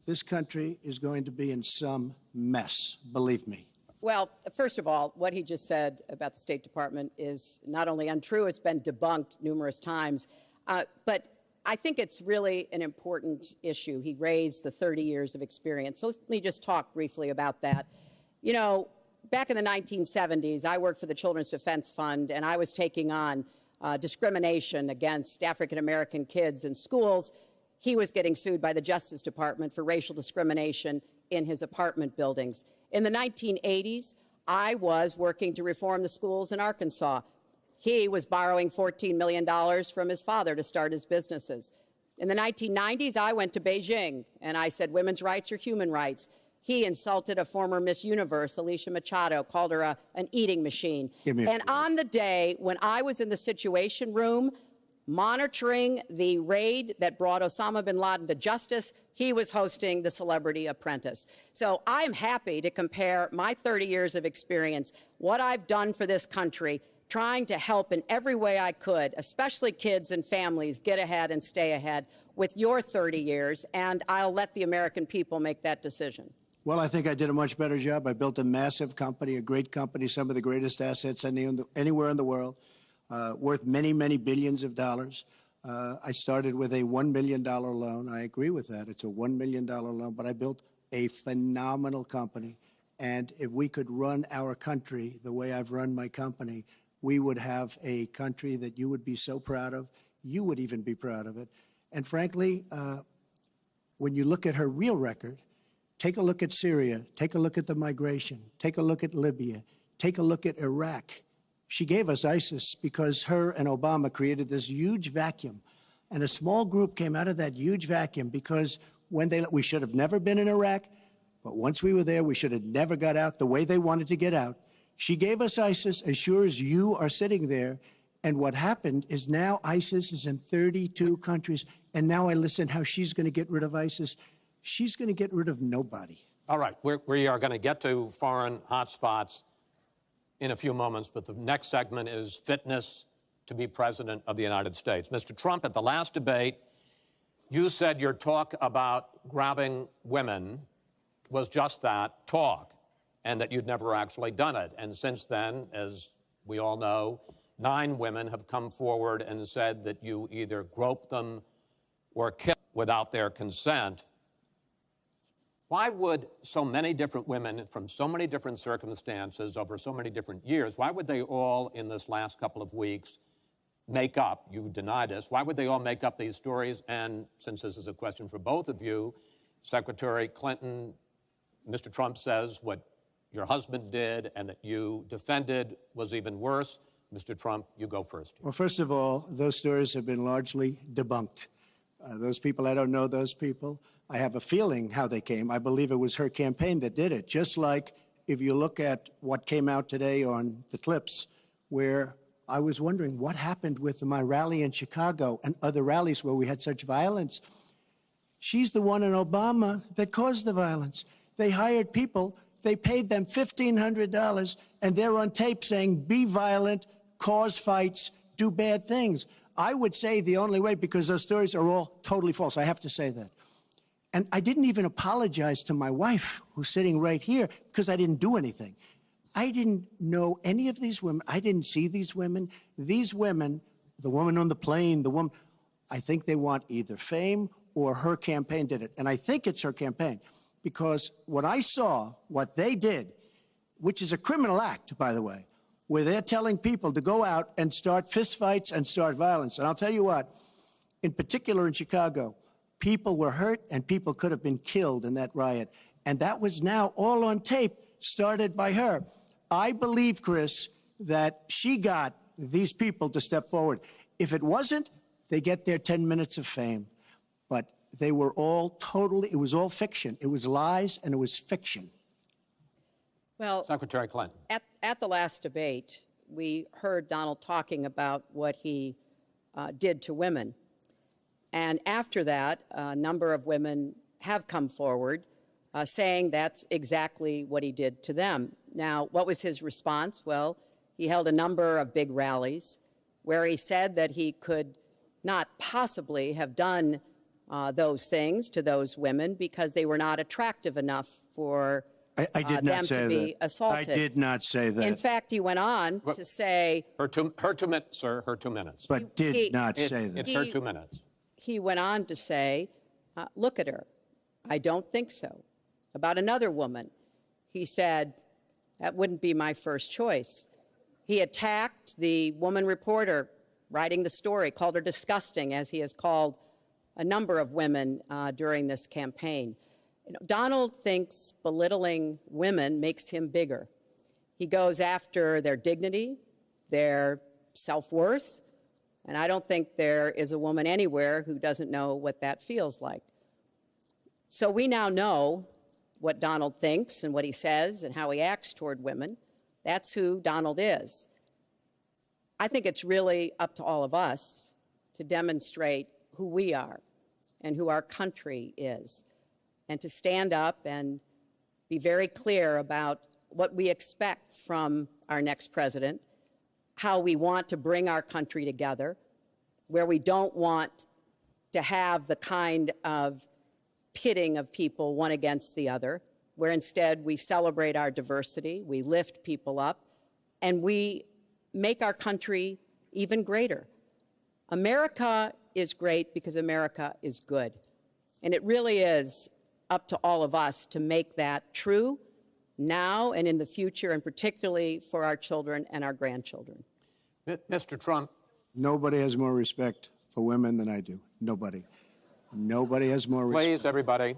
this country is going to be in some mess, believe me. Well, first of all, what he just said about the State Department is not only untrue, it's been debunked numerous times. But I think it's really an important issue. He raised the 30 years of experience. So let me just talk briefly about that. You know, back in the 1970s, I worked for the Children's Defense Fund, and I was taking on discrimination against African-American kids in schools. He was getting sued by the Justice Department for racial discrimination in his apartment buildings. In the 1980s, I was working to reform the schools in Arkansas. He was borrowing $14 million from his father to start his businesses. In the 1990s, I went to Beijing, and I said women's rights are human rights. He insulted a former Miss Universe, Alicia Machado, called her an eating machine. And on the day when I was in the Situation Room, monitoring the raid that brought Osama bin Laden to justice, he was hosting the Celebrity Apprentice. So I'm happy to compare my 30 years of experience, what I've done for this country, trying to help in every way I could, especially kids and families, get ahead and stay ahead, with your 30 years, and I'll let the American people make that decision. Well, I think I did a much better job. I built a massive company, a great company, some of the greatest assets anywhere in the world. Worth many, many billions of dollars. I started with a $1 million loan. I agree with that. It's a $1 million loan, but I built a phenomenal company. And if we could run our country the way I've run my company, we would have a country that you would be so proud of. You would even be proud of it. And frankly, when you look at her real record, take a look at Syria, take a look at the migration, take a look at Libya, take a look at Iraq. She gave us ISIS because her and Obama created this huge vacuum. And a small group came out of that huge vacuum because we should have never been in Iraq, but once we were there, we should have never got out the way they wanted to get out. She gave us ISIS as sure as you are sitting there. And what happened is now ISIS is in 32 countries. And now I listen how she's going to get rid of ISIS. She's going to get rid of nobody. All right, we are going to get to foreign hotspots in a few moments, but the next segment is fitness to be president of the United States. Mr. Trump, at the last debate, you said your talk about grabbing women was just that, talk, and that you'd never actually done it. And since then, as we all know, 9 women have come forward and said that you either groped them or killed without their consent. Why would so many different women from so many different circumstances over so many different years, why would they all in this last couple of weeks make up, you deny this, why would they all make up these stories? And since this is a question for both of you, Secretary Clinton, Mr. Trump says what your husband did and that you defended was even worse. Mr. Trump, you go first. Well, first of all, those stories have been largely debunked. Those people, I don't know those people. I have a feeling how they came. I believe it was her campaign that did it. Just like if you look at what came out today on the clips, where I was wondering what happened with my rally in Chicago and other rallies where we had such violence. She's the one in Obama that caused the violence. They hired people, they paid them $1,500, and they're on tape saying, be violent, cause fights, do bad things. I would say the only way, because those stories are all totally false. I have to say that. And I didn't even apologize to my wife, who's sitting right here, because I didn't do anything. I didn't know any of these women. I didn't see these women. These women, the woman on the plane, the woman, I think they want either fame or her campaign did it. And I think it's her campaign, because when I saw what they did, which is a criminal act, by the way, where they're telling people to go out and start fistfights and start violence. And I'll tell you what, in particular in Chicago, people were hurt and people could have been killed in that riot. And that was now all on tape, started by her. I believe, Chris, that she got these people to step forward. If it wasn't, they get their 10 minutes of fame. But they were all totally, it was all fiction. It was lies and it was fiction. Well, Secretary Clinton. At the last debate, we heard Donald talking about what he did to women. And after that, a number of women have come forward saying that's exactly what he did to them. Now, what was his response? Well, he held a number of big rallies where he said that he could not possibly have done those things to those women because they were not attractive enough for I did not them say to be that. assaulted. I did not say that. In fact, he went on to say... Her 2 minutes, sir, her 2 minutes. But did not say that. It's her 2 minutes. He went on to say, look at her. I don't think so. About another woman, he said, that wouldn't be my first choice. He attacked the woman reporter writing the story, called her disgusting, as he has called a number of women during this campaign. You know, Donald thinks belittling women makes him bigger. He goes after their dignity, their self-worth, and I don't think there is a woman anywhere who doesn't know what that feels like. So we now know what Donald thinks and what he says and how he acts toward women. That's who Donald is. I think it's really up to all of us to demonstrate who we are and who our country is, and to stand up and be very clear about what we expect from our next president, how we want to bring our country together, where we don't want to have the kind of pitting of people one against the other, where instead we celebrate our diversity, we lift people up, and we make our country even greater. America is great because America is good. And it really is up to all of us to make that true now and in the future, and particularly for our children and our grandchildren. Mr. Trump. Nobody has more respect for women than I do. Nobody. Nobody has more respect. Please, everybody.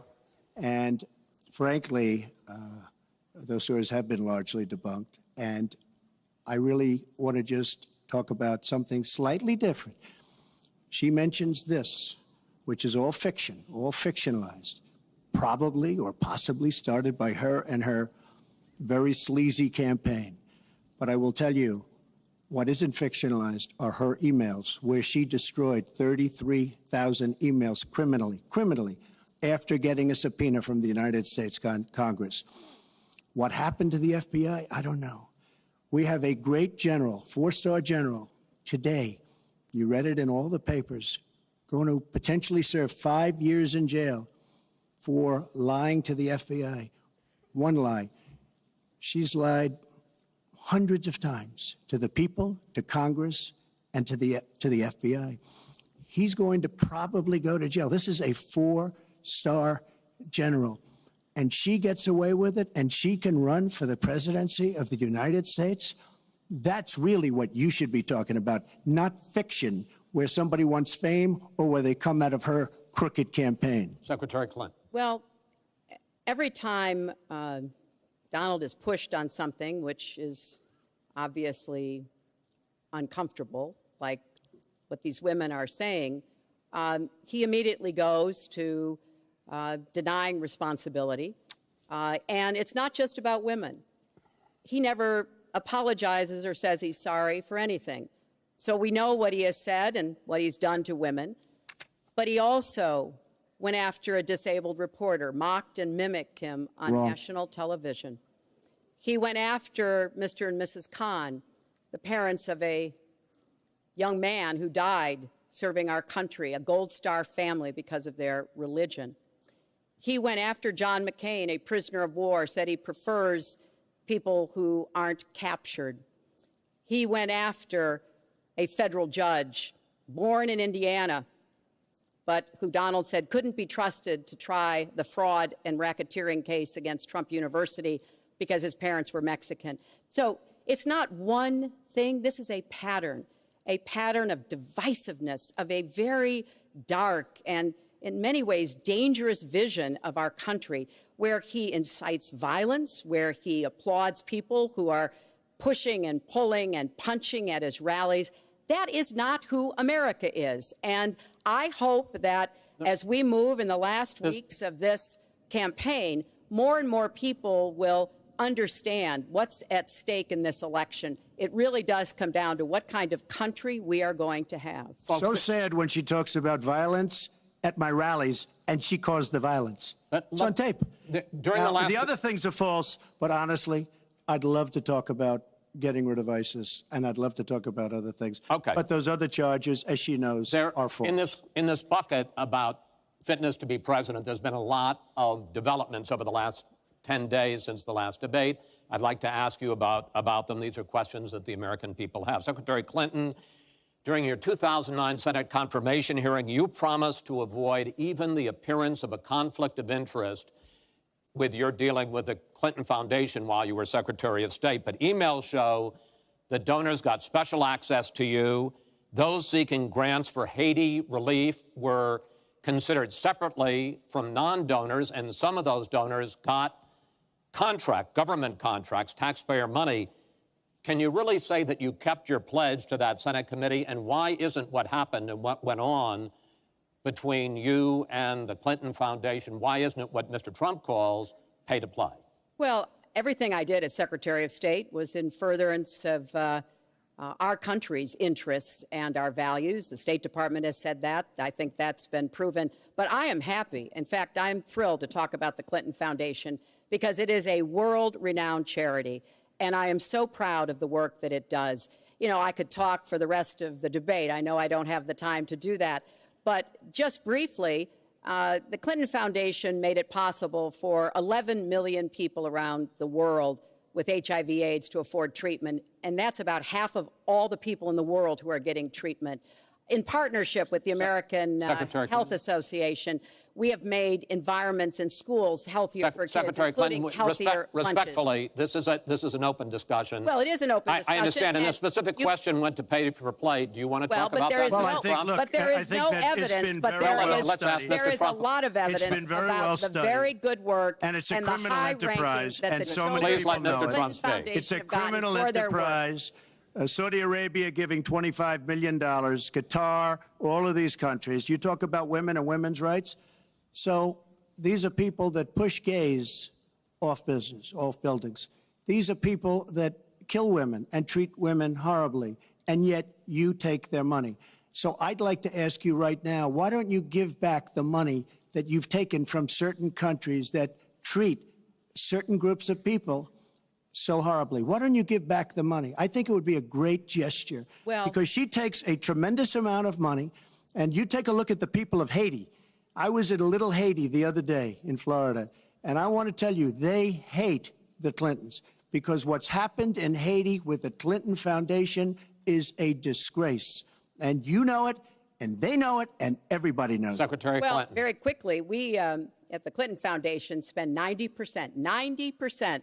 And frankly, those stories have been largely debunked. And I really want to just talk about something slightly different. She mentions this, which is all fiction, all fictionalized, probably or possibly started by her and her very sleazy campaign. But I will tell you, what isn't fictionalized are her emails, where she destroyed 33,000 emails criminally, after getting a subpoena from the United States Congress. What happened to the FBI? I don't know. We have a great general, 4-star general, today, you read it in all the papers, going to potentially serve 5 years in jail for lying to the FBI. One lie. She's lied hundreds of times to the people, to Congress, and to the FBI. He's going to probably go to jail. This is a 4-star general, and she gets away with it, and she can run for the presidency of the United States. That's really what you should be talking about, not fiction, where somebody wants fame or where they come out of her crooked campaign. Secretary Clinton. Well, every time Donald is pushed on something which is obviously uncomfortable, like what these women are saying, he immediately goes to denying responsibility. And it's not just about women. He never apologizes or says he's sorry for anything. So we know what he has said and what he's done to women, but he also went after a disabled reporter, mocked and mimicked him on national television. He went after Mr. and Mrs. Khan, the parents of a young man who died serving our country, a Gold Star family because of their religion. He went after John McCain, a prisoner of war, said he prefers people who aren't captured. He went after a federal judge, born in Indiana, but who Donald said couldn't be trusted to try the fraud and racketeering case against Trump University because his parents were Mexican. So it's not one thing. This is a pattern of divisiveness, of a very dark and in many ways dangerous vision of our country, where he incites violence, where he applauds people who are pushing and pulling and punching at his rallies. That is not who America is. And I hope that as we move in the last weeks of this campaign, more and more people will understand what's at stake in this election. It really does come down to what kind of country we are going to have. So sad when she talks about violence at my rallies, and she caused the violence. It's on tape. The other things are false, but honestly, I'd love to talk about getting rid of ISIS, and I'd love to talk about other things. Okay. But those other charges, as she knows, are false. In this bucket about fitness to be president, there's been a lot of developments over the last 10 days since the last debate. I'd like to ask you about them. These are questions that the American people have. Secretary Clinton, during your 2009 Senate confirmation hearing, you promised to avoid even the appearance of a conflict of interest with your dealing with the Clinton Foundation while you were Secretary of State. But emails show that donors got special access to you. Those seeking grants for Haiti relief were considered separately from non-donors, and some of those donors got government contracts, taxpayer money. Can you really say that you kept your pledge to that Senate committee? And why isn't what happened and what went on between you and the Clinton Foundation, why isn't it what Mr. Trump calls pay to play? Well, everything I did as Secretary of State was in furtherance of our country's interests and our values. The State Department has said that. I think that's been proven. But I am happy. In fact, I'm thrilled to talk about the Clinton Foundation because it is a world-renowned charity, and I am so proud of the work that it does. You know, I could talk for the rest of the debate. I know I don't have the time to do that. But just briefly, the Clinton Foundation made it possible for 11 million people around the world with HIV/AIDS to afford treatment, and that's about half of all the people in the world who are getting treatment. In partnership with the American Health Association, we have made environments in schools healthier for kids, Secretary including Clinton, healthier respectfully, this is an open discussion. Well, it is an open discussion. I understand, and the specific question went to pay for play. Do you want to talk about that? But there is no evidence, but there is a lot of evidence about the very good work and it's a and the criminal high enterprise, rankings that and the so many people know Clinton it. It's a Foundation have gotten criminal for their work. enterprise. Saudi Arabia giving $25 million, Qatar, all of these countries. You talk about women and women's rights. So these are people that push gays off buildings. These are people that kill women and treat women horribly, and yet you take their money. So I'd like to ask you right now, why don't you give back the money that you've taken from certain countries that treat certain groups of people so horribly? Why don't you give back the money? I think it would be a great gesture, because she takes a tremendous amount of money, and you take a look at the people of Haiti. I was at a little Haiti the other day in Florida, and I want to tell you, they hate the Clintons, because what's happened in Haiti with the Clinton Foundation is a disgrace. And you know it, and they know it, and everybody knows Secretary it. Clinton. Well, very quickly, we at the Clinton Foundation spend 90%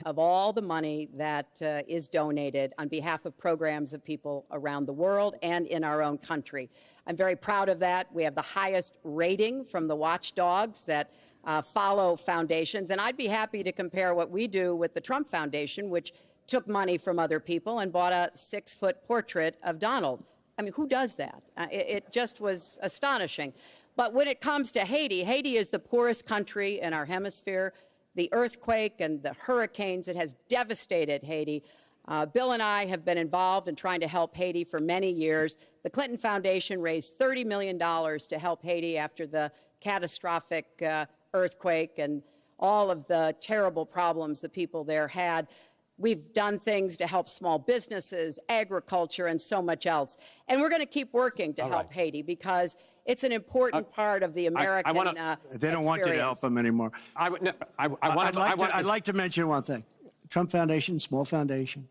of all the money that is donated on behalf of programs of people around the world and in our own country. I'm very proud of that. We have the highest rating from the watchdogs that follow foundations, and I'd be happy to compare what we do with the Trump Foundation, which took money from other people and bought a 6-foot portrait of Donald. I mean, who does that? It just was astonishing. But when it comes to Haiti, Haiti is the poorest country in our hemisphere. The earthquake and the hurricanes, it has devastated Haiti. Bill and I have been involved in trying to help Haiti for many years. The Clinton Foundation raised $30 million to help Haiti after the catastrophic earthquake and all of the terrible problems the people there had. We've done things to help small businesses, agriculture, and so much else. And we're going to keep working to help Haiti because it's an important part of the American They don't want you to help them anymore. I'd like to mention one thing. Trump Foundation, small foundation.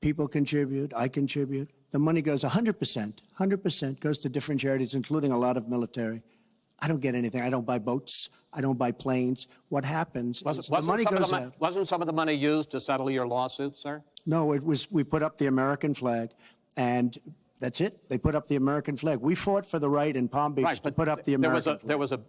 People contribute. I contribute. The money goes 100% goes to different charities, including a lot of military. I don't get anything. I don't buy boats. I don't buy planes. What happens is the money goes out. Wasn't some of the money used to settle your lawsuit, sir? No, it was. We put up the American flag, and that's it. They put up the American flag. We fought for the right in Palm Beach to put up the American flag. There was a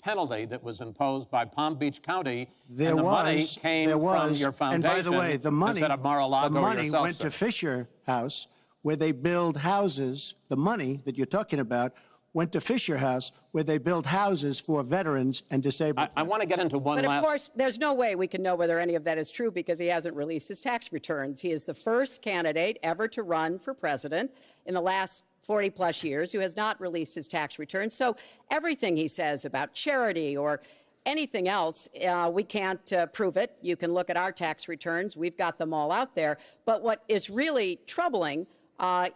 penalty that was imposed by Palm Beach County, and the money came from your foundation. And by the way, the money yourself, went to Fisher House, where they build houses. The money that you're talking about went to Fisher House, where they build houses for veterans and disabled. I want to get into one last... But of course, there's no way we can know whether any of that is true because he hasn't released his tax returns. He is the first candidate ever to run for president in the last 40-plus years who has not released his tax returns. So everything he says about charity or anything else, we can't prove it. You can look at our tax returns. We've got them all out there. But what is really troubling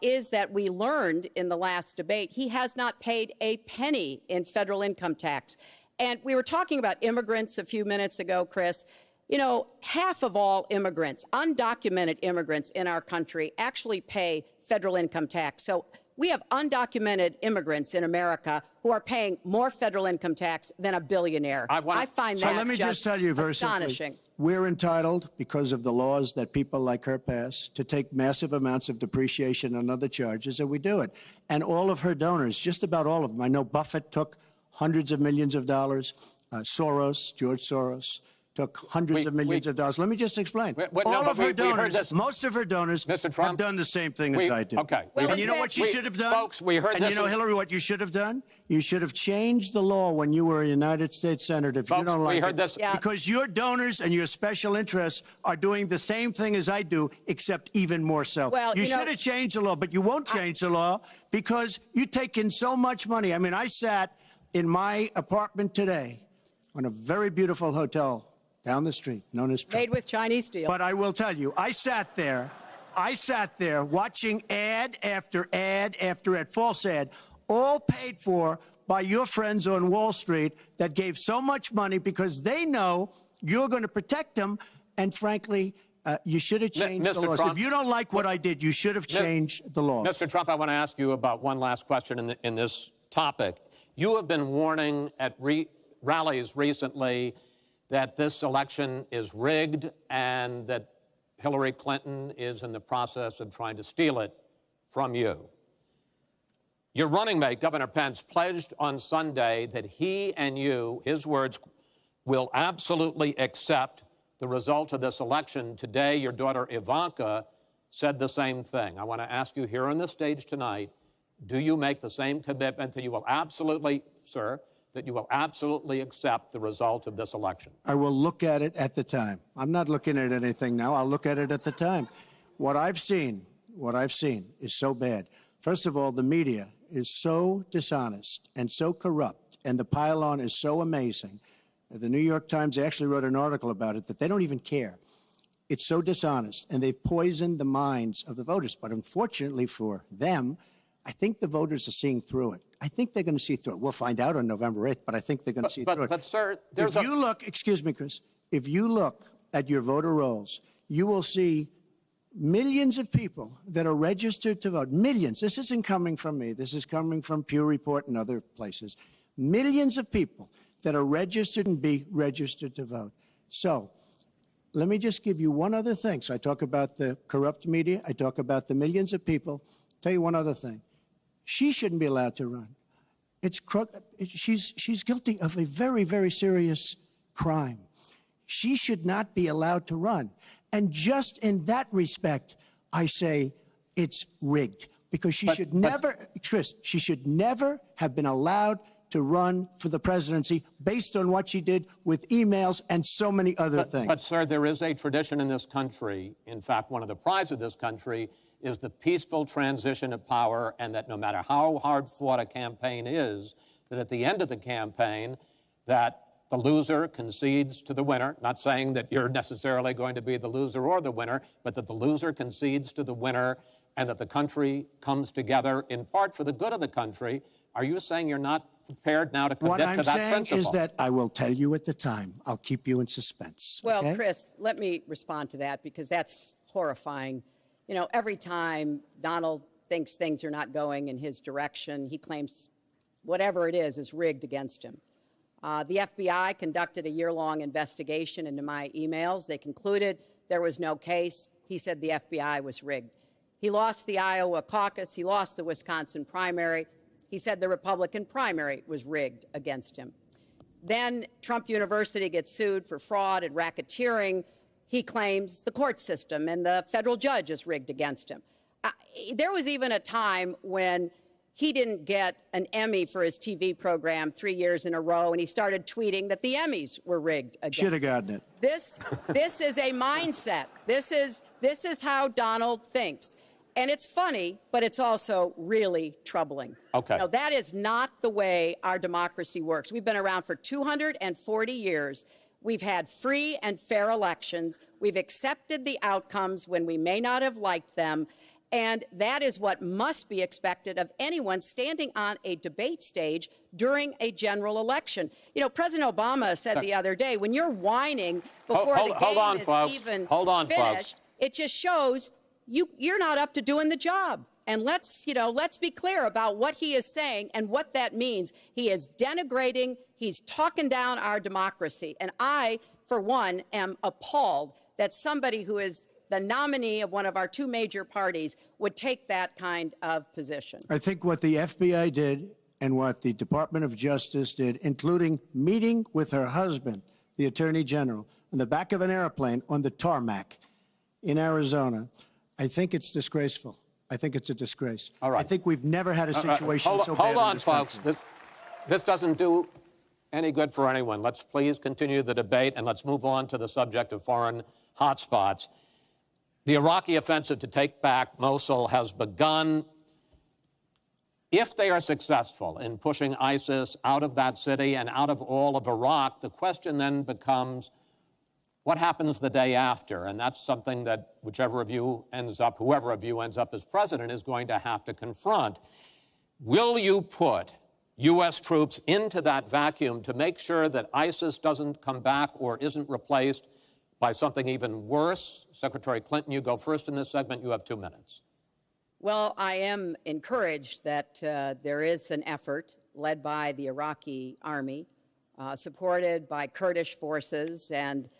is that we learned in the last debate he has not paid a penny in federal income tax. And we were talking about immigrants a few minutes ago, Chris. You know, half of all immigrants, undocumented immigrants in our country, actually pay federal income tax. So we have undocumented immigrants in America who are paying more federal income tax than a billionaire. I find that let me just tell you very astonishing. Simply, we're entitled, because of the laws that people like her pass, to take massive amounts of depreciation and other charges, and we do it. And all of her donors, just about all of them, I know Buffett took hundreds of millions of dollars, George Soros, took hundreds of millions of dollars. Let me just explain. All of her donors, most of her donors have done the same thing as I did. Okay. Well, and you know what you should have done? Folks, we heard and this. You know, Hillary, what you should have done? You should have changed the law when you were a United States Senator. If folks, you don't like we heard it. This. Yeah. Because your donors and your special interests are doing the same thing as I do, except even more so. Well, you should have changed the law, but you won't change the law because you take in so much money. I mean, I sat in my apartment today on a very beautiful hotel down the street, known as Trump. Made with Chinese steel. But I will tell you, I sat there watching ad after ad after ad, false ad, all paid for by your friends on Wall Street that gave so much money because they know you're going to protect them. And frankly, you should have changed the laws. If you don't like what I did, you should have changed the laws. Mr. Trump, I want to ask you about one last question in this topic. You have been warning at rallies recently that this election is rigged and that Hillary Clinton is in the process of trying to steal it from you. Your running mate, Governor Pence, pledged on Sunday that he and you, his words, will absolutely accept the result of this election. Today, your daughter Ivanka said the same thing. I want to ask you here on the stage tonight, do you make the same commitment that you will absolutely, sir, that you will absolutely accept the result of this election? I will look at it at the time. I'm not looking at anything now. I'll look at it at the time. What I've seen is so bad. First of all, the media is so dishonest and so corrupt, and the pile-on is so amazing. The New York Times actually wrote an article about it that they don't even care. It's so dishonest, and they've poisoned the minds of the voters. But unfortunately for them, I think the voters are seeing through it. I think they're going to see through it. We'll find out on November 8th, but I think they're going to see through it. But, sir, if you look, excuse me, Chris, if you look at your voter rolls, you will see millions of people that are registered to vote. Millions. This isn't coming from me. This is coming from Pew Report and other places. Millions of people that are registered and be registered to vote. So let me just give you one other thing. So I talk about the corrupt media. I talk about the millions of people. Tell you one other thing. She shouldn't be allowed to run. She's guilty of a very, very serious crime. She should not be allowed to run. And just in that respect, I say it's rigged because she should never, Chris, she should never have been allowed to run for the presidency based on what she did with emails and so many other things. But, sir, there is a tradition in this country. In fact, one of the prides of this country is the peaceful transition of power, and that no matter how hard fought a campaign is, that at the end of the campaign, that the loser concedes to the winner, not saying that you're necessarily going to be the loser or the winner, but that the loser concedes to the winner and that the country comes together in part for the good of the country. Are you saying you're not prepared now to commit to that principle? What I'm saying is that I will tell you at the time. I'll keep you in suspense. Well, okay? Chris, let me respond to that because that's horrifying. You know, every time Donald thinks things are not going in his direction, he claims whatever it is rigged against him. The FBI conducted a year-long investigation into my emails. They concluded there was no case. He said the FBI was rigged. He lost the Iowa caucus. He lost the Wisconsin primary. He said the Republican primary was rigged against him. Then Trump University gets sued for fraud and racketeering. He claims the court system and the federal judge is rigged against him. There was even a time when he didn't get an Emmy for his TV program 3 years in a row, and he started tweeting that the Emmys were rigged against him. Should have gotten it. This is a mindset. This is how Donald thinks. And it's funny, but it's also really troubling. Okay. No, that is not the way our democracy works. We've been around for 240 years. We've had free and fair elections. We've accepted the outcomes when we may not have liked them. And that is what must be expected of anyone standing on a debate stage during a general election. You know, President Obama said the other day, when you're whining before the game is even finished, it just shows you're not up to doing the job. And let's be clear about what he is saying and what that means. He is denigrating, he's talking down our democracy. And I, for one, am appalled that somebody who is the nominee of one of our two major parties would take that kind of position. I think what the FBI did and what the Department of Justice did, including meeting with her husband, the Attorney General, on the back of an airplane on the tarmac in Arizona, I think it's disgraceful. I think it's a disgrace. All right. I think we've never had a situation so bad. Hold on, in this folks. country. This doesn't do any good for anyone. Let's please continue the debate, and let's move on to the subject of foreign hotspots. The Iraqi offensive to take back Mosul has begun. If they are successful in pushing ISIS out of that city and out of all of Iraq, the question then becomes, what happens the day after? And that's something that whoever of you ends up as president is going to have to confront. Will you put U.S. troops into that vacuum to make sure that ISIS doesn't come back or isn't replaced by something even worse? Secretary Clinton, you go first in this segment. You have 2 minutes. Well, I am encouraged that there is an effort led by the Iraqi army, supported by Kurdish forces, and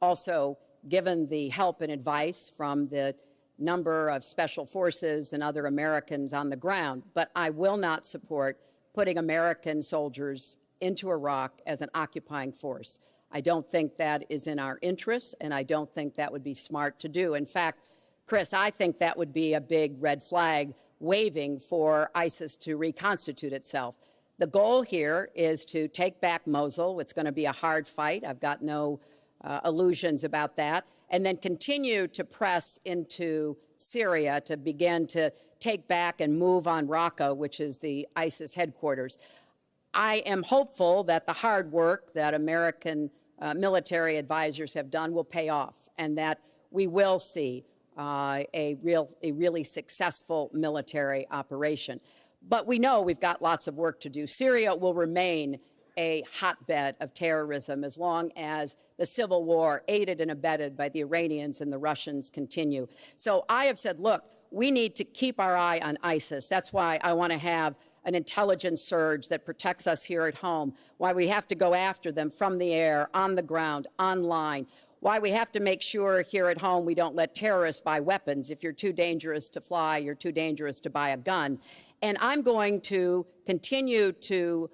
also given the help and advice from the number of special forces and other Americans on the ground. But I will not support putting American soldiers into Iraq as an occupying force. I don't think that is in our interests, and I don't think that would be smart to do. In fact, Chris, I think that would be a big red flag waving for ISIS to reconstitute itself. The goal here is to take back Mosul. It's going to be a hard fight. I've got no illusions about that. And then continue to press into Syria to begin to take back and move on Raqqa, which is the ISIS headquarters. I am hopeful that the hard work that American military advisors have done will pay off, and that we will see a really successful military operation. But we know we've got lots of work to do. Syria will remain a hotbed of terrorism as long as the civil war, aided and abetted by the Iranians and the Russians, continue. So I have said, look, we need to keep our eye on ISIS. That's why I want to have an intelligence surge that protects us here at home, why we have to go after them from the air, on the ground, online, why we have to make sure here at home we don't let terrorists buy weapons. If you're too dangerous to fly, you're too dangerous to buy a gun. And I'm going to continue to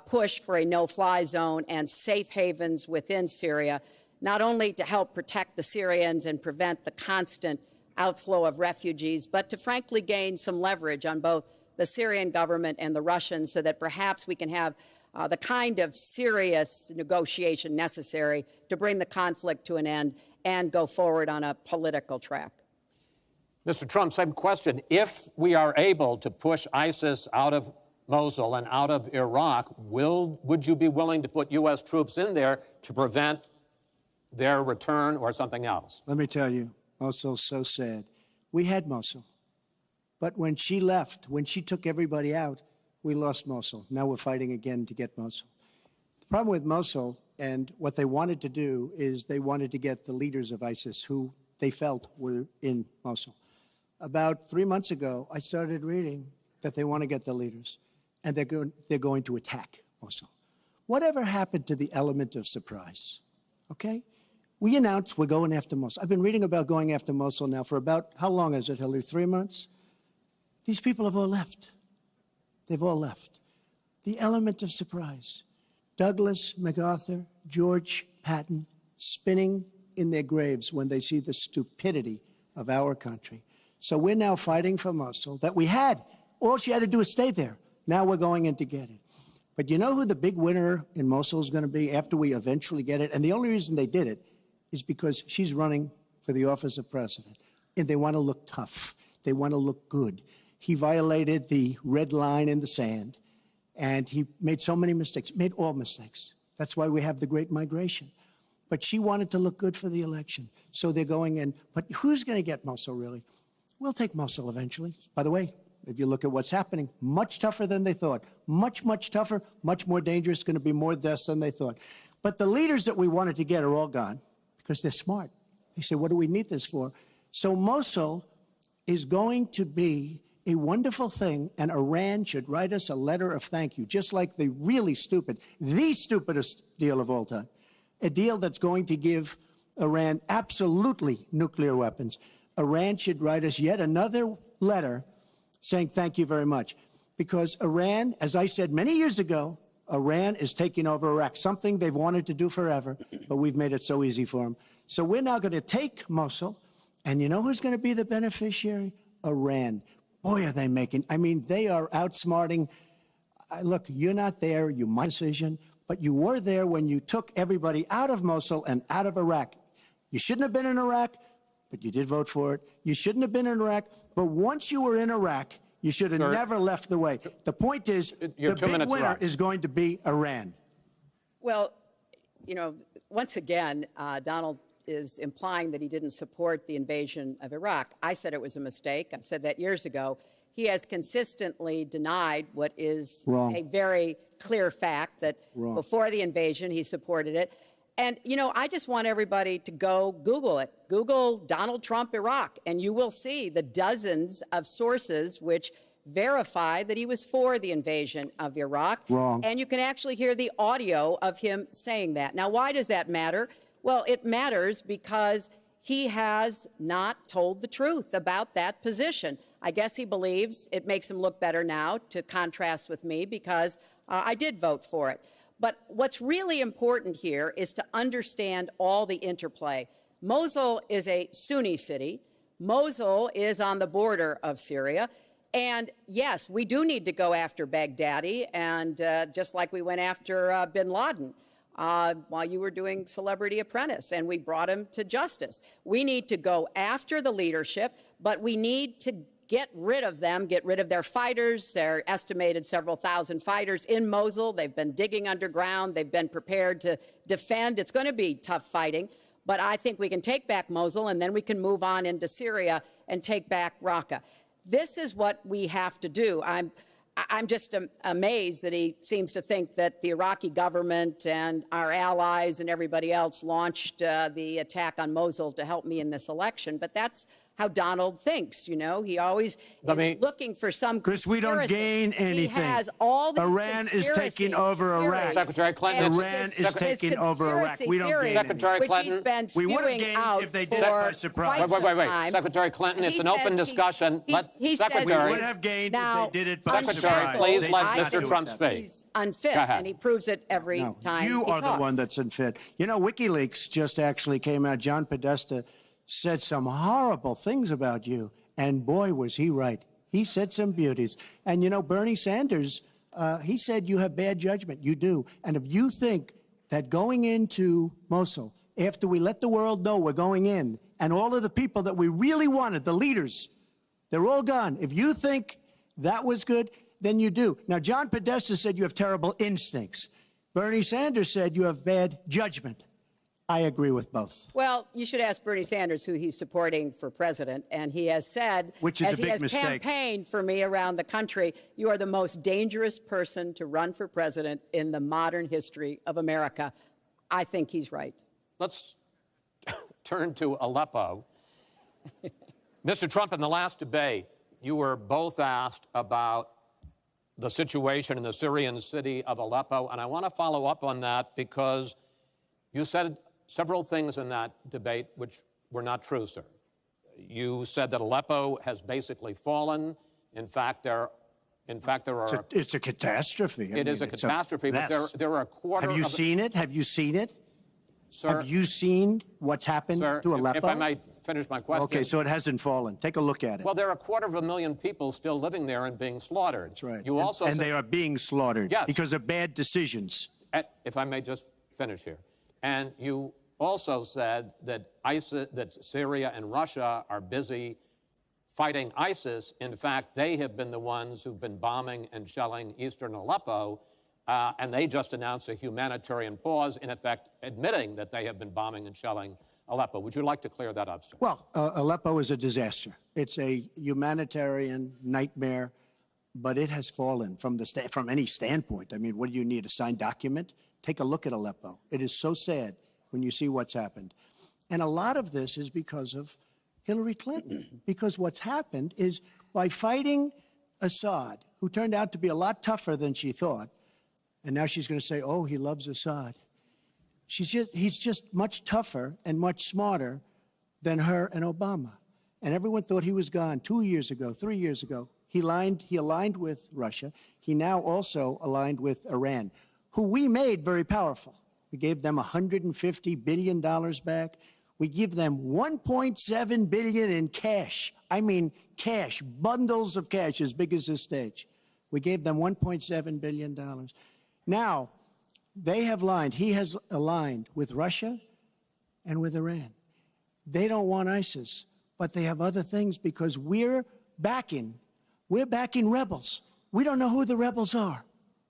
push for a no-fly zone and safe havens within Syria, not only to help protect the Syrians and prevent the constant outflow of refugees, but to frankly gain some leverage on both the Syrian government and the Russians so that perhaps we can have the kind of serious negotiation necessary to bring the conflict to an end and go forward on a political track. Mr. Trump, same question. If we are able to push ISIS out of Mosul and out of Iraq, would you be willing to put U.S. troops in there to prevent their return or something else? Let me tell you, Mosul's so sad. We had Mosul. But when she left, when she took everybody out, we lost Mosul. Now we're fighting again to get Mosul. The problem with Mosul and what they wanted to do is they wanted to get the leaders of ISIS, who they felt were in Mosul. About 3 months ago, I started reading that they want to get the leaders, and they're going to attack Mosul. Whatever happened to the element of surprise? Okay? We announced we're going after Mosul. I've been reading about going after Mosul now for about, how long is it, Hillary? 3 months? These people have all left. They've all left. The element of surprise. Douglas MacArthur, George Patton, spinning in their graves when they see the stupidity of our country. So we're now fighting for Mosul that we had. All she had to do is stay there. Now we're going in to get it. But you know who the big winner in Mosul is going to be after we eventually get it? And the only reason they did it is because she's running for the office of president. And they want to look tough. They want to look good. He violated the red line in the sand. And he made so many mistakes, made all mistakes. That's why we have the Great Migration. But she wanted to look good for the election. So they're going in. But who's going to get Mosul, really? We'll take Mosul eventually. By the way, if you look at what's happening, much tougher than they thought. Much, much tougher, much more dangerous, going to be more deaths than they thought. But the leaders that we wanted to get are all gone because they're smart. They say, what do we need this for? So Mosul is going to be a wonderful thing, and Iran should write us a letter of thank you, just like the really stupid, the stupidest deal of all time, a deal that's going to give Iran absolutely nuclear weapons. Iran should write us yet another letter saying thank you very much, because Iran, as I said many years ago, Iran is taking over Iraq, something they've wanted to do forever, but we've made it so easy for them. So we're now going to take Mosul, and you know who's going to be the beneficiary? Iran. Boy, are they making, I mean, they are outsmarting. Look, you're not there, you might decision, but you were there when you took everybody out of Mosul and out of Iraq. You shouldn't have been in Iraq, but you did vote for it. You shouldn't have been in Iraq, but once you were in Iraq, you should have never left the way. The point is, the big winner is going to be Iran. Well, you know, once again, Donald is implying that he didn't support the invasion of Iraq. I said it was a mistake. I've said that years ago. He has consistently denied what is a very clear fact, that before the invasion, he supported it. And, you know, I just want everybody to go Google it. Google Donald Trump, Iraq, and you will see the dozens of sources which verify that he was for the invasion of Iraq. And you can actually hear the audio of him saying that. Now, why does that matter? Well, it matters because he has not told the truth about that position. I guess he believes it makes him look better now, to contrast with me, because I did vote for it. But what's really important here is to understand all the interplay. Mosul is a Sunni city. Mosul is on the border of Syria. And yes, we do need to go after Baghdadi, and just like we went after bin Laden while you were doing Celebrity Apprentice, and we brought him to justice. We need to go after the leadership, but we need to get rid of them, get rid of their fighters. They're estimated several thousand fighters in Mosul. They've been digging underground. They've been prepared to defend. It's going to be tough fighting, but I think we can take back Mosul, and then we can move on into Syria and take back Raqqa. This is what we have to do. I'm just amazed that he seems to think that the Iraqi government and our allies and everybody else launched the attack on Mosul to help me in this election. But that's how Donald thinks, you know. He always is looking for some Chris, we don't gain anything. He has all these Iran is taking over Iraq. Secretary Clinton. Iran is taking over Iraq. We don't gain Secretary Clinton. We would have gained if they did it by surprise. Wait. Secretary Clinton, it's an open discussion. Secretary. We would have gained if they did it by surprise. Secretary, please let Mr. Trump speak. He's unfit, and he proves it every time you he are talks. the one that's unfit. You know, WikiLeaks just actually came out. John Podesta said some horrible things about you, and boy, was he right. He said some beauties. And, you know, Bernie Sanders, he said you have bad judgment. You do. And if you think that going into Mosul, after we let the world know we're going in, and all of the people that we really wanted, the leaders, they're all gone. If you think that was good, than you do. Now, John Podesta said you have terrible instincts. Bernie Sanders said you have bad judgment. I agree with both. Well, you should ask Bernie Sanders who he's supporting for president, and he has said, which is as a he big has mistake. campaigned for me around the country, you are the most dangerous person to run for president in the modern history of America. I think he's right. Let's turn to Aleppo. Mr. Trump, in the last debate, you were both asked about the situation in the Syrian city of Aleppo, and I want to follow up on that because you said several things in that debate which were not true, sir. You said that Aleppo has basically fallen. In fact, there are. It's a catastrophe. It is a catastrophe, but there are a quarter. Have you seen it? Have you seen it? Sir, have you seen what's happened to Aleppo? If I might finish my question. Okay, so it hasn't fallen. Take a look at it. Well, there are 250,000 people still living there and being slaughtered. That's right. You also and they are being slaughtered because of bad decisions. If I may just finish here. And you also said that that Syria and Russia are busy fighting ISIS. In fact, they have been the ones who've been bombing and shelling eastern Aleppo, and they just announced a humanitarian pause, in effect admitting that they have been bombing and shelling Aleppo. Would you like to clear that up, sir? Well, Aleppo is a disaster. It's a humanitarian nightmare, but it has fallen from any standpoint. I mean, what do you need, a signed document? Take a look at Aleppo. It is so sad when you see what's happened. And a lot of this is because of Hillary Clinton, because what's happened is by fighting Assad, who turned out to be a lot tougher than she thought, and now she's going to say, oh, he loves Assad. He's just much tougher and much smarter than her and Obama. And everyone thought he was gone 2 years ago, 3 years ago. He aligned with Russia. He now also aligned with Iran, who we made very powerful. We gave them $150 billion back. We give them $1.7 billion in cash. I mean cash, bundles of cash as big as this stage. We gave them $1.7 billion. Now, they have aligned. He has aligned with Russia and with Iran. They don't want ISIS, but they have other things because we're backing rebels. We don't know who the rebels are.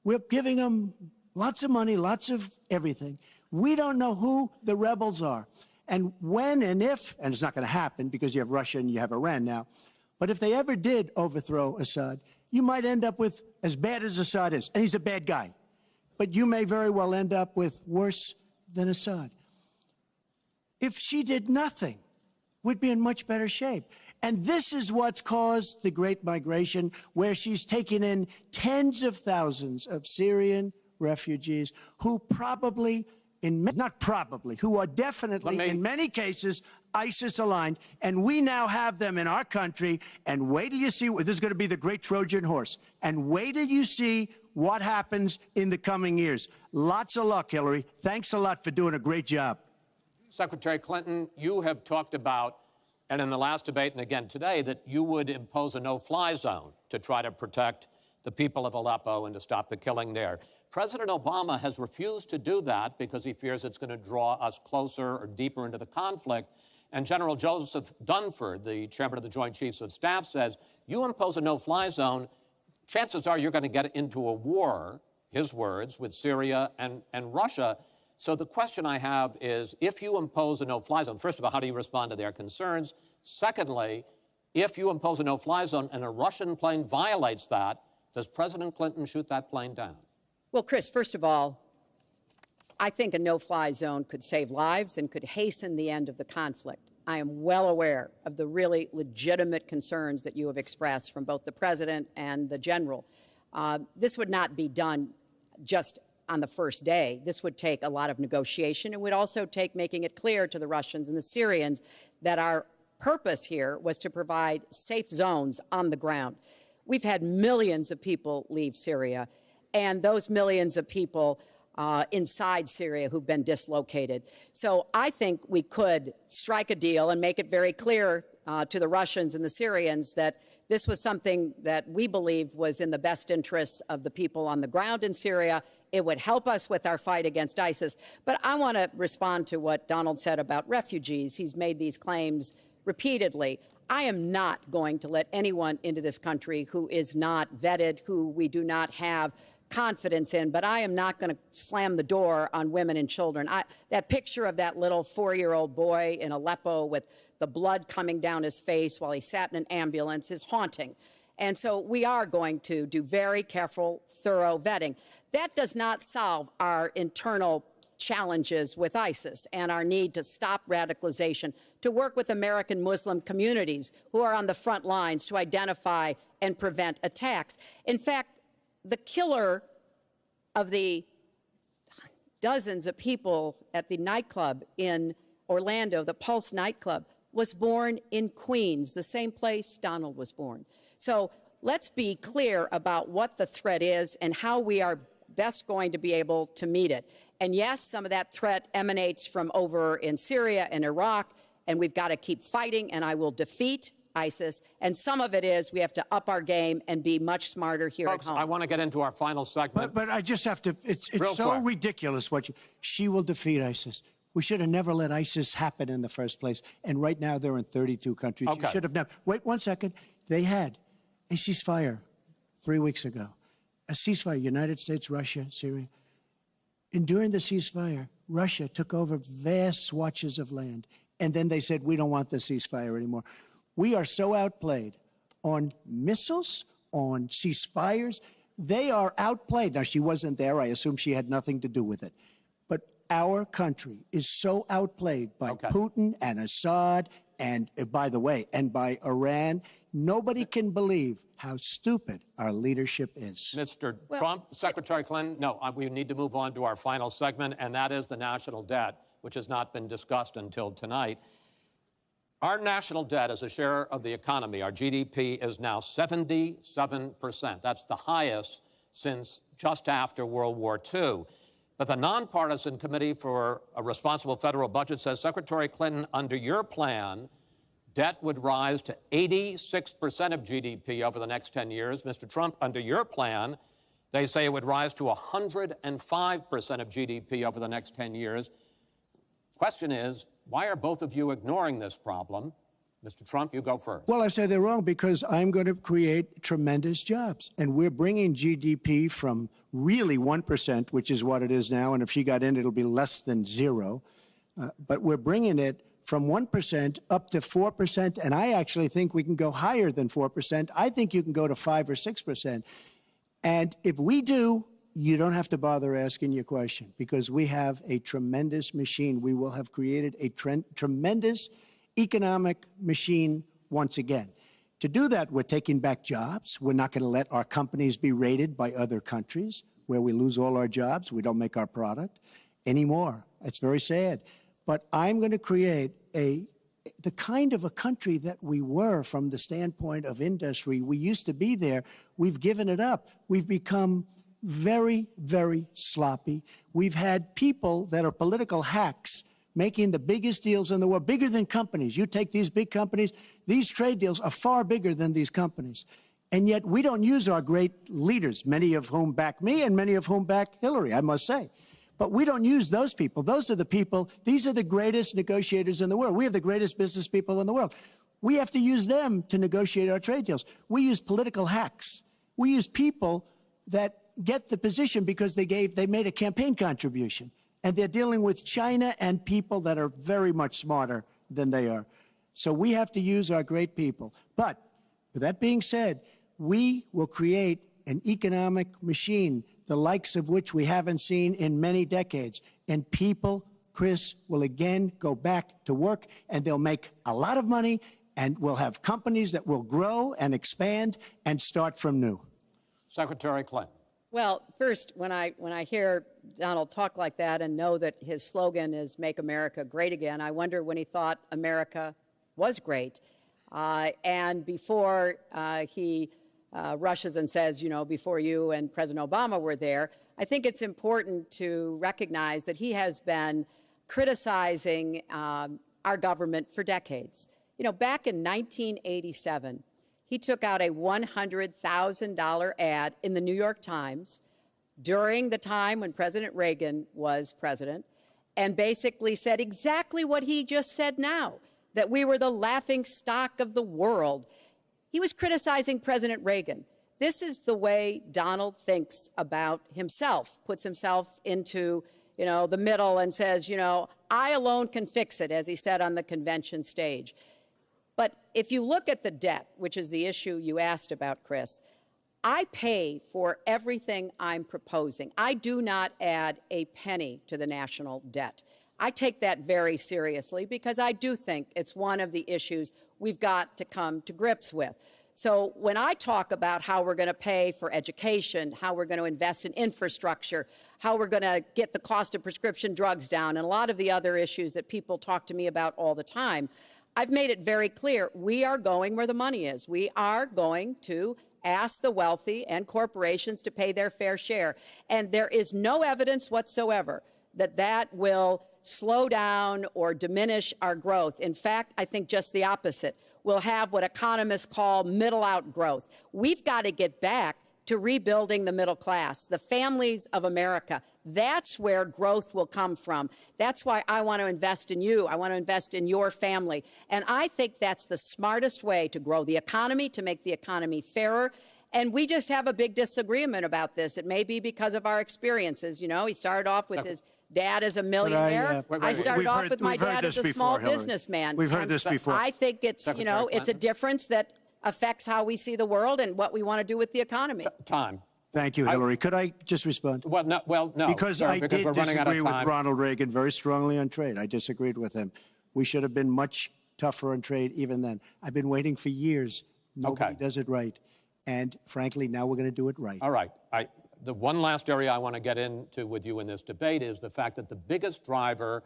We're giving them lots of money, lots of everything. We don't know who the rebels are. And when and if, and it's not going to happen because you have Russia and you have Iran now, but if they ever did overthrow Assad, you might end up with as bad as Assad is, and he's a bad guy. But you may very well end up with worse than Assad. If she did nothing, we'd be in much better shape. And this is what's caused the Great Migration, where she's taken in tens of thousands of Syrian refugees who probably, who are definitely, in many cases, ISIS-aligned. And we now have them in our country. And wait till you see, this is going to be the great Trojan horse. And wait till you see what happens in the coming years. Lots of luck, Hillary. Thanks a lot for doing a great job. Secretary Clinton, you have talked about, and in the last debate and again today, that you would impose a no-fly zone to try to protect the people of Aleppo and to stop the killing there. President Obama has refused to do that because he fears it's going to draw us closer or deeper into the conflict. And General Joseph Dunford, the chairman of the Joint Chiefs of Staff, says, you impose a no-fly zone, chances are you're going to get into a war, his words, with Syria and Russia. So the question I have is, if you impose a no-fly zone, first of all, how do you respond to their concerns? Secondly, if you impose a no-fly zone and a Russian plane violates that, does President Clinton shoot that plane down? Well, Chris, first of all, I think a no-fly zone could save lives and could hasten the end of the conflict. I am well aware of the really legitimate concerns that you have expressed from both the president and the general. This would not be done just on the first day. This would take a lot of negotiation. It would also take making it clear to the Russians and the Syrians that our purpose here was to provide safe zones on the ground. We've had millions of people leave Syria, and those millions of people inside Syria who've been dislocated. So I think we could strike a deal and make it very clear to the Russians and the Syrians that this was something that we believe was in the best interests of the people on the ground in Syria. It would help us with our fight against ISIS. But I want to respond to what Donald said about refugees. He's made these claims repeatedly, I am not going to let anyone into this country who is not vetted, who we do not have confidence in, but I am not going to slam the door on women and children. That picture of that little 4-year-old boy in Aleppo with the blood coming down his face while he sat in an ambulance is haunting. And so we are going to do very careful, thorough vetting. That does not solve our internal challenges with ISIS and our need to stop radicalization, to work with American Muslim communities who are on the front lines to identify and prevent attacks. In fact, the killer of the dozens of people at the nightclub in Orlando, the Pulse nightclub, was born in Queens, the same place Donald was born. So let's be clear about what the threat is and how we are best going to be able to meet it. And yes, some of that threat emanates from over in Syria and Iraq, and we've got to keep fighting, and I will defeat ISIS. And some of it is we have to up our game and be much smarter here Folks, at home. I want to get into our final segment. But I just have to, it's Real so quick. ridiculous she will defeat ISIS. We should have never let ISIS happen in the first place. And right now they're in 32 countries. Okay. You should have never. Wait 1 second. They had a ceasefire 3 weeks ago. A ceasefire, United States, Russia, Syria. And during the ceasefire, Russia took over vast swatches of land. And then they said, we don't want the ceasefire anymore. We are so outplayed on missiles, on ceasefires. They are outplayed. Now, she wasn't there. I assume she had nothing to do with it. But our country is so outplayed by Putin and Assad and, by the way, and by Iran. Nobody can believe how stupid our leadership is. Mr. Trump, Secretary Clinton, no, we need to move on to our final segment, and that is the national debt, which has not been discussed until tonight. Our national debt as a share of the economy, our GDP, is now 77%. That's the highest since just after World War II. But the nonpartisan Committee for a Responsible Federal Budget says, Secretary Clinton, under your plan, debt would rise to 86% of GDP over the next 10 years. Mr. Trump, under your plan, they say it would rise to 105% of GDP over the next 10 years. Question is, why are both of you ignoring this problem? Mr. Trump, you go first. Well, I say they're wrong because I'm going to create tremendous jobs. And we're bringing GDP from really 1%, which is what it is now. And if she got in, it'll be less than zero. But we're bringing it from 1% up to 4%. And I actually think we can go higher than 4%. I think you can go to 5 or 6%. And if we do, you don't have to bother asking your question because we have a tremendous machine. We will have created a tremendous economic machine once again. To do that, we're taking back jobs. We're not going to let our companies be raided by other countries where we lose all our jobs. We don't make our product anymore. It's very sad. But I'm going to create the kind of a country that we were from the standpoint of industry. We used to be there. We've given it up. We've become very, very sloppy. We've had people that are political hacks making the biggest deals in the world, bigger than companies. You take these big companies, these trade deals are far bigger than these companies. And yet we don't use our great leaders, many of whom back me and many of whom back Hillary, I must say. But we don't use those people. Those are the people, these are the greatest negotiators in the world. We have the greatest business people in the world. We have to use them to negotiate our trade deals. We use political hacks. We use people that get the position because they made a campaign contribution. And they're dealing with China and people that are very much smarter than they are. So we have to use our great people. But with that being said, we will create an economic machine, the likes of which we haven't seen in many decades. And people, Chris, will again go back to work, and they'll make a lot of money, and we'll have companies that will grow and expand and start from new. Secretary Clinton. Well, first, when I hear Donald talk like that and know that his slogan is "Make America Great Again," I wonder when he thought America was great. And before he rushes and says, you know, before you and President Obama were there, I think it's important to recognize that he has been criticizing our government for decades. You know, back in 1987, he took out a $100,000 ad in the New York Times during the time when President Reagan was president and basically said exactly what he just said now, that we were the laughing stock of the world. He was criticizing President Reagan. This is the way Donald thinks about himself, puts himself into, the middle and says, I alone can fix it, as he said on the convention stage. But if you look at the debt, which is the issue you asked about, Chris, I pay for everything I'm proposing. I do not add a penny to the national debt. I take that very seriously because I do think it's one of the issues we've got to come to grips with. So when I talk about how we're going to pay for education, how we're going to invest in infrastructure, how we're going to get the cost of prescription drugs down, and a lot of the other issues that people talk to me about all the time, I've made it very clear we are going where the money is. We are going to ask the wealthy and corporations to pay their fair share. And there is no evidence whatsoever that that will slow down or diminish our growth. In fact, I think just the opposite. We'll have what economists call middle-out growth. We've got to get back to rebuilding the middle class, the families of America. That's where growth will come from. That's why I want to invest in you. I want to invest in your family. And I think that's the smartest way to grow the economy, to make the economy fairer. And we just have a big disagreement about this. It may be because of our experiences. He started off with his dad as a millionaire. I started off with my dad as a small businessman. We've heard this before. I think it's, it's a difference that affects how we see the world and what we want to do with the economy. Time. Thank you, Hillary. Could I just respond? Well, no. Because sir, I because did disagree with Ronald Reagan very strongly on trade. I disagreed with him. We should have been much tougher on trade even then. I've been waiting for years. Nobody does it right. And frankly, now we're going to do it right. All right. The one last area I want to get into with you in this debate is the fact that the biggest driver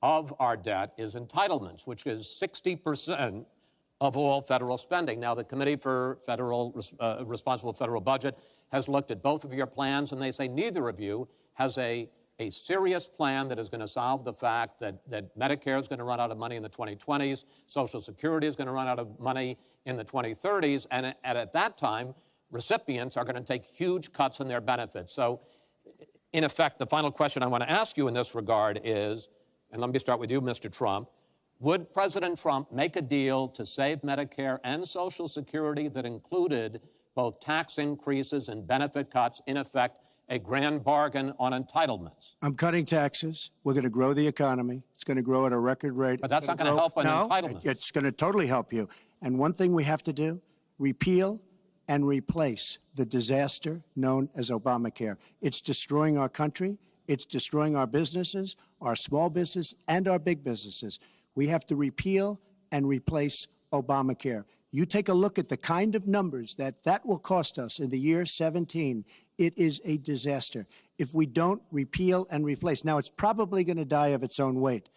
of our debt is entitlements, which is 60% of all federal spending. Now, the Committee for Responsible Federal Budget has looked at both of your plans, and they say neither of you has a serious plan that is going to solve the fact that Medicare is going to run out of money in the 2020s, Social Security is going to run out of money in the 2030s, and at that time, recipients are going to take huge cuts in their benefits. So, in effect, the final question I want to ask you in this regard is, and let me start with you, Mr. Trump, would President Trump make a deal to save Medicare and Social Security that included both tax increases and benefit cuts, in effect, a grand bargain on entitlements? I'm cutting taxes. We're going to grow the economy. It's going to grow at a record rate. But that's not going to help on entitlements. It's going to totally help you. And one thing we have to do, repeal and replace the disaster known as Obamacare. It's destroying our country. It's destroying our businesses, our small business, and our big businesses. We have to repeal and replace Obamacare. You take a look at the kind of numbers that will cost us in the year 17. It is a disaster if we don't repeal and replace. Now, it's probably going to die of its own weight,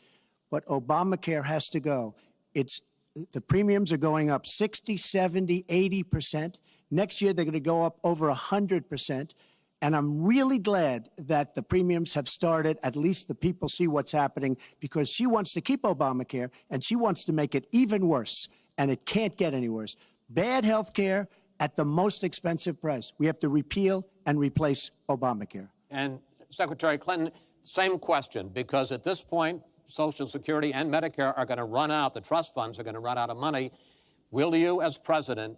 but Obamacare has to go. The premiums are going up 60, 70, 80%. Next year, they're going to go up over 100%. And I'm really glad that the premiums have started. At least the people see what's happening, because she wants to keep Obamacare and she wants to make it even worse. And it can't get any worse. Bad health care at the most expensive price. We have to repeal and replace Obamacare. And Secretary Clinton, same question, because at this point, Social Security and Medicare are going to run out. The trust funds are going to run out of money. Will you, as president,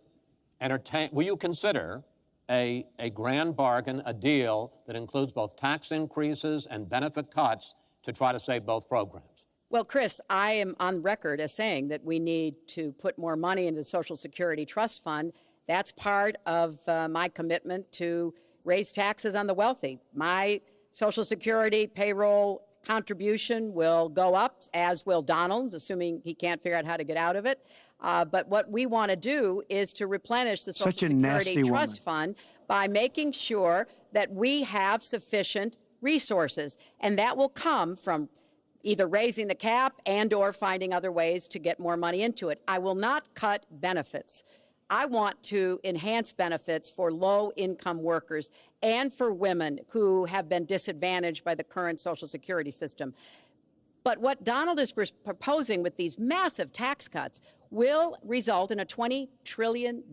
will you consider a grand bargain, a deal that includes both tax increases and benefit cuts to try to save both programs? Well, Chris, I am on record as saying that we need to put more money into the Social Security Trust Fund. That's part of my commitment to raise taxes on the wealthy. My Social Security payroll contribution will go up, as will Donald's, assuming he can't figure out how to get out of it. But what we want to do is to replenish the Social Security Trust Fund by making sure that we have sufficient resources. And that will come from either raising the cap and or finding other ways to get more money into it. I will not cut benefits. I want to enhance benefits for low-income workers and for women who have been disadvantaged by the current Social Security system. But what Donald is proposing with these massive tax cuts will result in a $20 trillion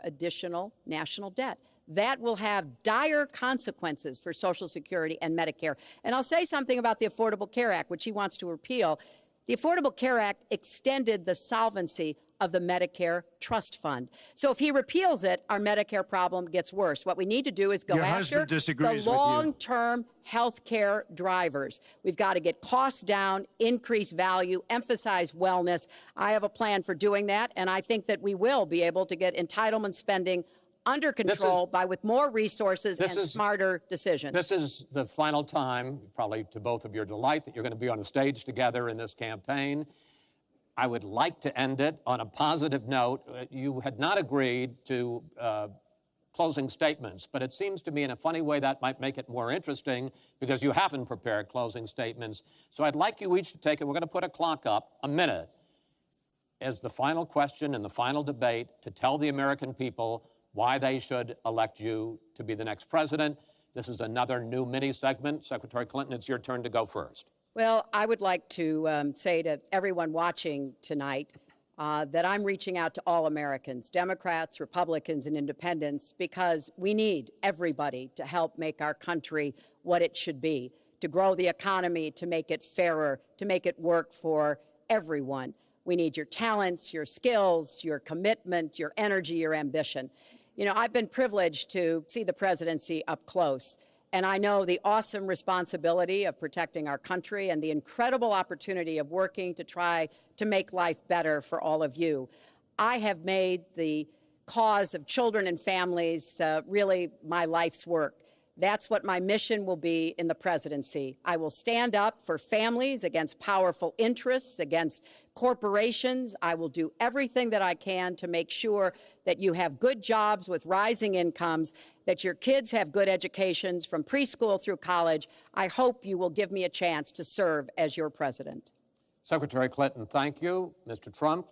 additional national debt. That will have dire consequences for Social Security and Medicare. And I'll say something about the Affordable Care Act, which he wants to repeal. The Affordable Care Act extended the solvency of the Medicare Trust Fund. So if he repeals it, our Medicare problem gets worse. What we need to do is go Your after husband disagrees the with you. long-term health care drivers. We've got to get costs down, increase value, emphasize wellness. I have a plan for doing that, and I think that we will be able to get entitlement spending under control with more resources and smarter decisions. This is the final time, probably to both of your delight, that you're going to be on the stage together in this campaign. I would like to end it on a positive note. You had not agreed to closing statements, but it seems to me in a funny way that might make it more interesting because you haven't prepared closing statements. So I'd like you each to take it. We're going to put a clock up, a minute, as the final question in the final debate to tell the American people why they should elect you to be the next president. This is another new mini segment. Secretary Clinton, it's your turn to go first. Well, I would like to say to everyone watching tonight that I'm reaching out to all Americans, Democrats, Republicans, and independents, because we need everybody to help make our country what it should be, to grow the economy, to make it fairer, to make it work for everyone. We need your talents, your skills, your commitment, your energy, your ambition. You know, I've been privileged to see the presidency up close. And I know the awesome responsibility of protecting our country and the incredible opportunity of working to try to make life better for all of you. I have made the cause of children and families really my life's work. That's what my mission will be in the presidency. I will stand up for families against powerful interests, against corporations. I will do everything that I can to make sure that you have good jobs with rising incomes, that your kids have good educations from preschool through college. I hope you will give me a chance to serve as your president. Secretary Clinton, thank you. Mr. Trump?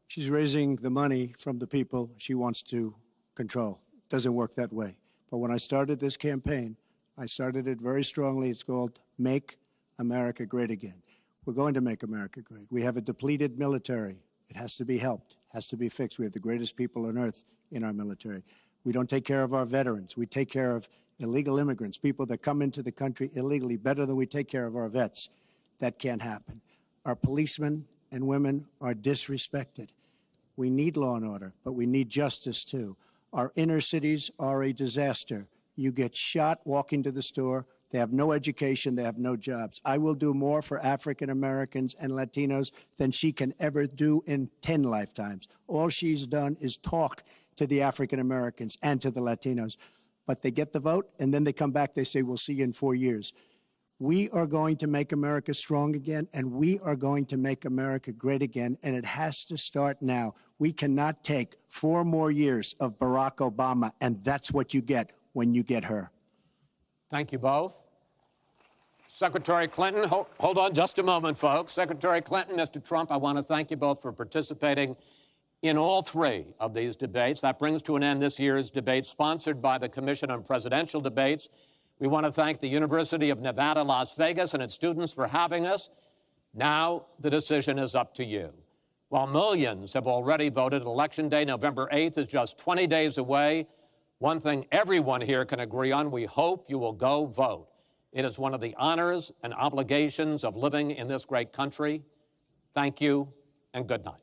She's raising the money from the people she wants to control. Doesn't work that way. But when I started this campaign, I started it very strongly. It's called Make America Great Again. We're going to make America great. We have a depleted military. It has to be helped, has to be fixed. We have the greatest people on earth in our military. We don't take care of our veterans. We take care of illegal immigrants, people that come into the country illegally, better than we take care of our vets. That can't happen. Our policemen and women are disrespected. We need law and order, but we need justice too. Our inner cities are a disaster. You get shot walking to the store. They have no education. They have no jobs. I will do more for African Americans and Latinos than she can ever do in 10 lifetimes. All she's done is talk to the African Americans and to the Latinos. But they get the vote, and then they come back. They say, we'll see you in 4 years. We are going to make America strong again, and we are going to make America great again, and it has to start now. We cannot take 4 more years of Barack Obama, and that's what you get when you get her. Thank you both. Secretary Clinton, hold on just a moment, folks. Secretary Clinton, Mr. Trump, I want to thank you both for participating in all 3 of these debates. That brings to an end this year's debate sponsored by the Commission on Presidential Debates. We want to thank the University of Nevada, Las Vegas, and its students for having us. Now the decision is up to you. While millions have already voted, Election Day, November 8th, is just 20 days away. One thing everyone here can agree on, we hope you will go vote. It is one of the honors and obligations of living in this great country. Thank you, and good night.